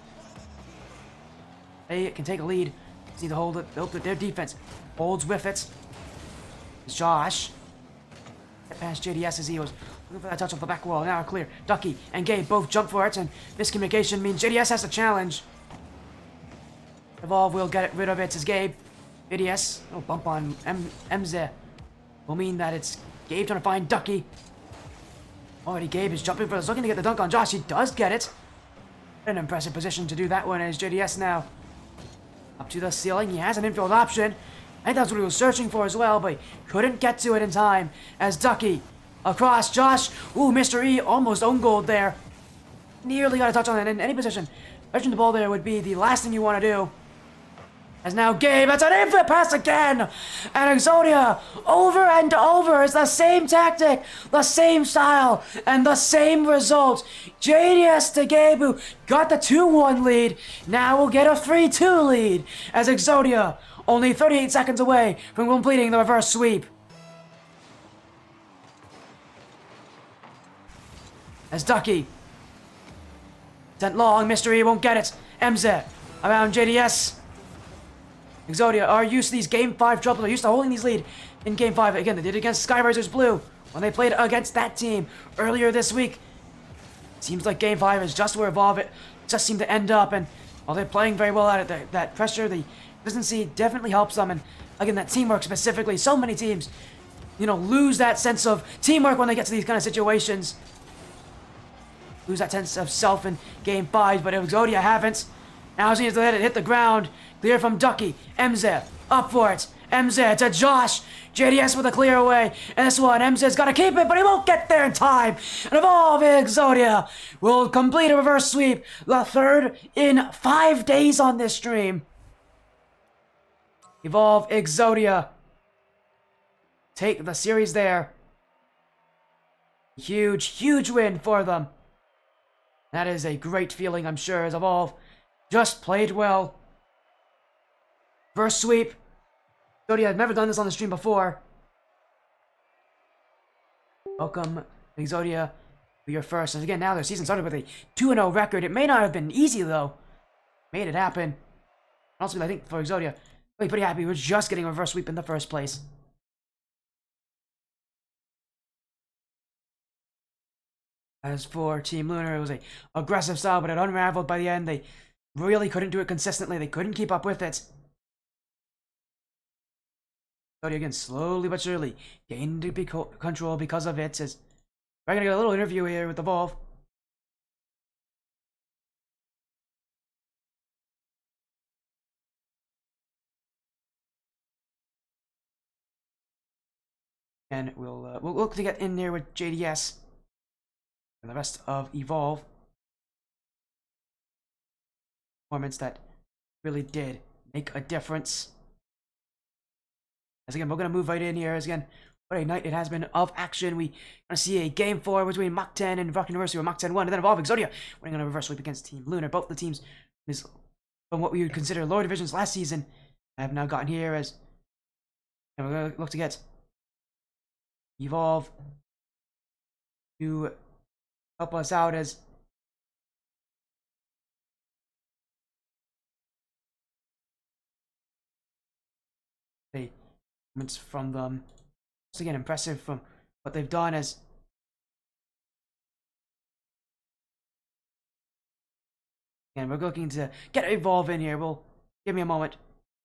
They can take a lead. Just need to hold it. Hope that their defense holds with it. Josh. Get past JDS as he was Looking for that touch off the back wall. Now clear. Ducky and Gabe both jump for it, and miscommunication means JDS has to challenge. Evolve will get rid of it as Gabe. JDS, oh, bump on MZ will mean that it's Gabe trying to find Ducky. Already Gabe is jumping for this, looking to get the dunk on Josh. He does get it. An impressive position to do that one as JDS now. Up to the ceiling, he has an infield option. I think that's what he was searching for as well, but he couldn't get to it in time as Ducky across Josh. Ooh, Mr. E almost own goaled there. Nearly got a touch on it in any position. Touching the ball there would be the last thing you want to do. As now Gabe, that's an infinite pass again! And Exodia, over and over, is the same tactic, the same style, and the same result. JDS to Gabe, who got the 2-1 lead, now will get a 3-2 lead, as Exodia, only 38 seconds away from completing the reverse sweep. As Ducky, sent long, Mystery won't get it. MZ, around JDS. Exodia are used to these Game 5 troubles. They're used to holding these lead in Game 5. Again, they did it against Skyrisers Blue when they played against that team earlier this week. Seems like Game 5 is just where Evolve it just seemed to end up. And while they're playing very well at it, that pressure, the consistency definitely helps them. And again, that teamwork specifically. So many teams, lose that sense of teamwork when they get to these kind of situations. Lose that sense of self in Game 5, but Exodia haven't. Now he needs to let it hit the ground. Clear from Ducky. MZ up for it. MZ to Josh. JDS with a clear away. And this one, MZ's got to keep it, but he won't get there in time. And Evolve Exodia will complete a reverse sweep. The third in 5 days on this stream. Evolve Exodia take the series there. Huge, huge win for them. That is a great feeling, I'm sure, as Evolve just played well. First sweep. Exodia, I've never done this on the stream before. Welcome, Exodia, for your first. And again, now their season started with a 2-0 record. It may not have been easy, though. Made it happen. Also, I think for Exodia, really pretty happy with just getting a reverse sweep in the first place. As for Team Lunar, it was a aggressive style, but it unraveled by the end. They really couldn't do it consistently. They couldn't keep up with it. Exodia again, slowly but surely, gained control because of it. As we're gonna get a little interview here with Evolve. And we'll look to get in there with JDS and the rest of Evolve. Performance that really did make a difference. As again, we're going to move right in here. As again, what a night it has been of action. We going to see a Game 4 between Mach 10 and Rock University, where Mach 10 won, and then Evolve Exodia winning on a reverse sweep against Team Lunar. Both the teams, from what we would consider lower divisions last season, have now gotten here as, and we're going to look to get Evolve to help us out as a from them. Once again, impressive from what they've done as and we're looking to get Evolve in here. Well, give me a moment.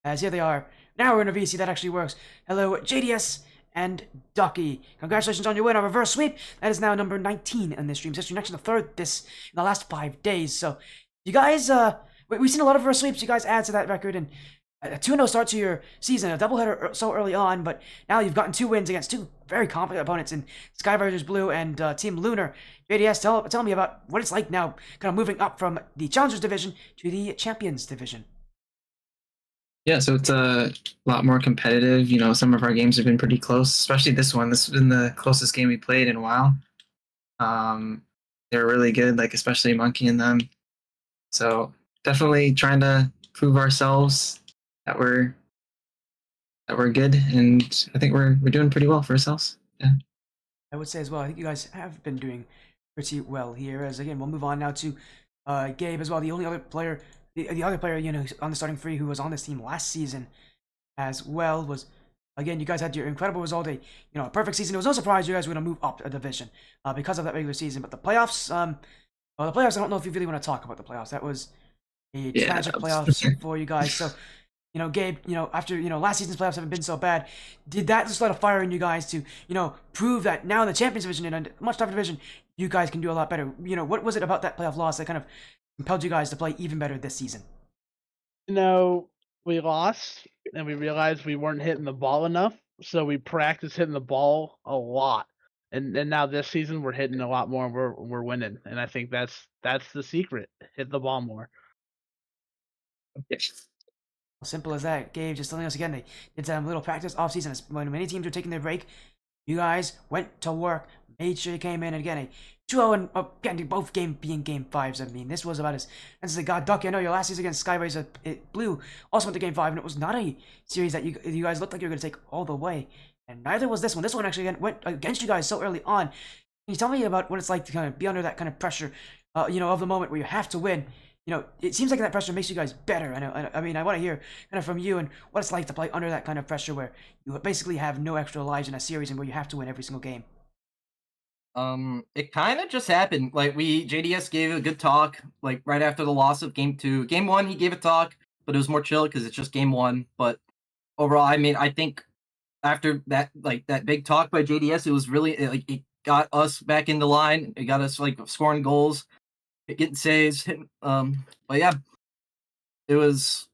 As here they are. Now we're in a VC that actually works. Hello, JDS and Ducky. Congratulations on your win on reverse sweep. That is now number 19 in this stream's history. Actually, the third this in the last 5 days. So, you guys, we've seen a lot of reverse sweeps. You guys add to that record, and a 2-0 start to your season, a doubleheader so early on, but now you've gotten 2 wins against 2 very competent opponents in Skyrisers Blue and Team Lunar. JDS, tell me about what it's like now, kind of moving up from the Challengers Division to the Champions Division. Yeah, so it's a lot more competitive. Some of our games have been pretty close, especially this one. This has been the closest game we played in a while. They're really good, especially Monkey and them. So definitely trying to prove ourselves that we're good, and I think we're doing pretty well for ourselves. Yeah. I would say as well, I think you guys have been doing pretty well here. As again, we'll move on now to Gabe as well. The only other player, the other player, on the starting 3 who was on this team last season as well was Again, you guys had your incredible result, a perfect season. It was no surprise you guys were going to move up a division because of that regular season. But the playoffs, well, the playoffs, I don't know if you really want to talk about the playoffs. That was a Yeah, tragic playoffs for you guys. So, Gabe, after, last season's playoffs haven't been so bad, did that just light a fire in you guys to, prove that now in the Champions Division, in a much tougher division, you guys can do a lot better? What was it about that playoff loss that kind of compelled you guys to play even better this season? We lost and we realized we weren't hitting the ball enough, so we practiced hitting the ball a lot. And now this season we're hitting a lot more and we're winning. And I think that's the secret. Hit the ball more. Simple as that. Gabe just telling us again, they did some little practice off season. When many teams were taking their break, you guys went to work, made sure you came in, and again, a 2-0 and again, both being game fives. I mean, this was about as a god. Ducky, I know your last season against Skyrays, Blue also went to game five, and it was not a series that you guys looked like you were going to take all the way. And neither was this one. This one actually again went against you guys so early on. Can you tell me about what it's like to kind of be under that kind of pressure, of the moment where you have to win? It seems like that pressure makes you guys better. I mean, I want to hear kind of from you and what it's like to play under that kind of pressure where you basically have no extra lives in a series and where you have to win every single game. It kind of just happened. Like JDS gave a good talk, like right after the loss of game 2. Game 1, he gave a talk, but it was more chill because it's just game 1. But overall, I mean, I think after that, like that big talk by JDS, it was really it got us back in the line. It got us like scoring goals, getting saves. But yeah, it was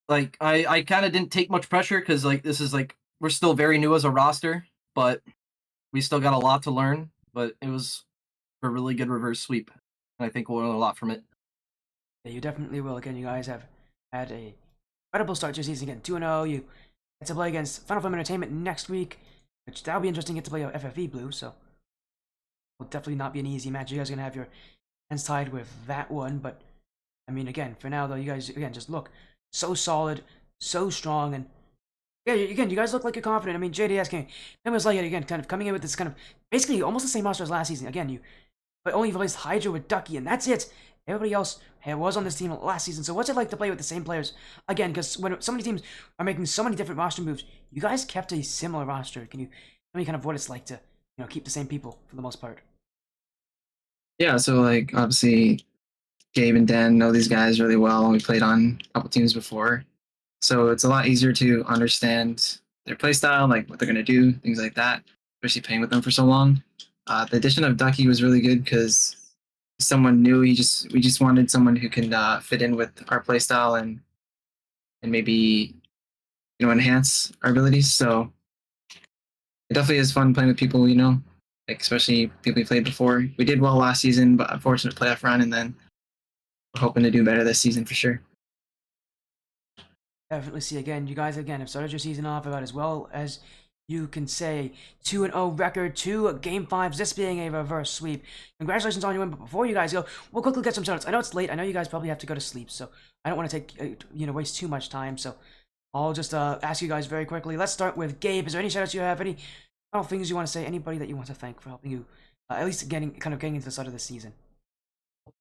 like I kind of didn't take much pressure because like this is like we're still very new as a roster, but we still got a lot to learn. But it was a really good reverse sweep, and I think we'll learn a lot from it. Yeah, you definitely will. Again, you guys have had a incredible start to your season. Again, 2-0. You get to play against Final Flame Entertainment next week, which that'll be interesting. Get to play FFE Blue, so will definitely not be an easy match. You guys are gonna have your hands tied with that one, but I mean, again, for now though, you guys again just look so solid, so strong, and yeah, again, you guys look like you're confident. I mean, JDS came, it was like again, kind of coming in with this kind of basically almost the same roster as last season. Again, you but only replaced Hydra with Ducky, and that's it. Everybody else was on this team last season. So what's it like to play with the same players again? Because when so many teams are making so many different roster moves, you guys kept a similar roster. Can you tell me kind of what it's like to keep the same people for the most part? Yeah, so like obviously Gabe and Dan know these guys really well. We played on a couple teams before. So it's a lot easier to understand their play style, like what they're gonna do, things like that, especially playing with them for so long. The addition of Ducky was really good because someone new. We just wanted someone who can fit in with our play style and maybe enhance our abilities. So it definitely is fun playing with people, like especially people we played before. We did well last season, but unfortunate playoff run, and then we're hoping to do better this season for sure. Definitely see again. You guys again have started your season off about as well as you can say. 2-0 record, 2 game fives. This being a reverse sweep. Congratulations on your win. But before you guys go, we'll quickly get some shoutouts. I know it's late. I know you guys probably have to go to sleep, so I don't want to take waste too much time. So I'll just ask you guys very quickly. Let's start with Gabe. Is there any shoutouts you have? Any final things you want to say? Anybody that you want to thank for helping you at least getting into the start of the season?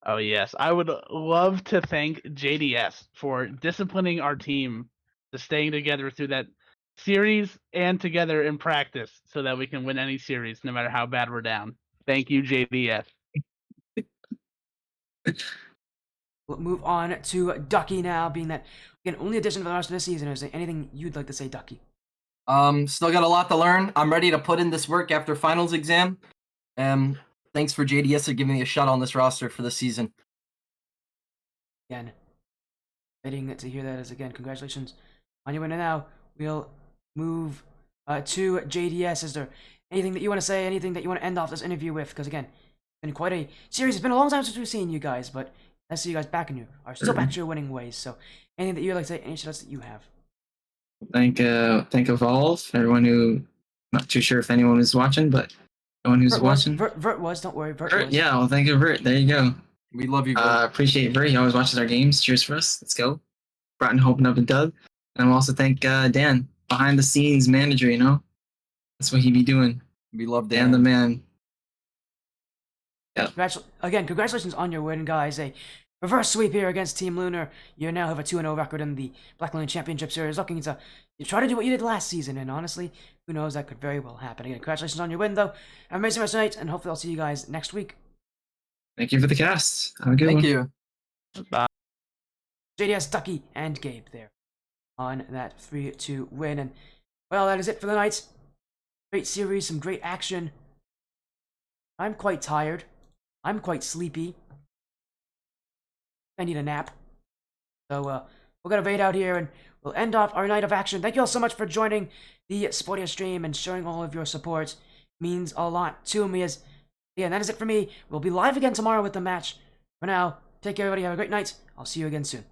Oh yes, I would love to thank JDS for disciplining our team to staying together through that series and together in practice so that we can win any series no matter how bad we're down. Thank you, JDS. We'll move on to Ducky now, being that again only addition for the rest of the season. Is there anything you'd like to say, Ducky? Still got a lot to learn. I'm ready to put in this work after finals exam. Thanks for JDS for giving me a shot on this roster for the season. Again, waiting to hear that as again, congratulations on your win. And now we'll move to JDS. Is there anything that you want to say? Anything that you want to end off this interview with? Because again, it's been quite a series. It's been a long time since we've seen you guys, but I see you guys back and you are still back to your winning ways. So anything that you'd like to say, any shoutouts that you have? Thank Evolve, everyone who, not too sure if anyone was watching, but anyone who's watching. Vert was, don't worry. Vert was. Yeah, well, thank you, Vert. There you go. We love you, Vert. Appreciate Vert. He always watches our games. Cheers for us. Let's go. Broughton hoping up a dub. And I'm also thank Dan, behind the scenes manager, That's what he be doing. We love Dan. Dan the man. Yeah. Congratulations on your win, guys. reverse sweep here against Team Lunar. You now have a 2-0 record in the Black Lunar Championship Series, looking to try to do what you did last season, and honestly, who knows, that could very well happen. Again, congratulations on your win, though. Have an amazing rest of the night, and hopefully I'll see you guys next week. Thank you for the cast. Have a good Thank one. you. Bye. JDS, Ducky, and Gabe there on that 3-2 win. And, well, that is it for the night. Great series, some great action. I'm quite tired. I'm quite sleepy. I need a nap. So, we're gonna fade out here, and we'll end off our night of action. Thank you all so much for joining the Exodia stream and showing all of your support. It means a lot to me. As again, that is it for me. We'll be live again tomorrow with the match. For now, take care, everybody. Have a great night. I'll see you again soon.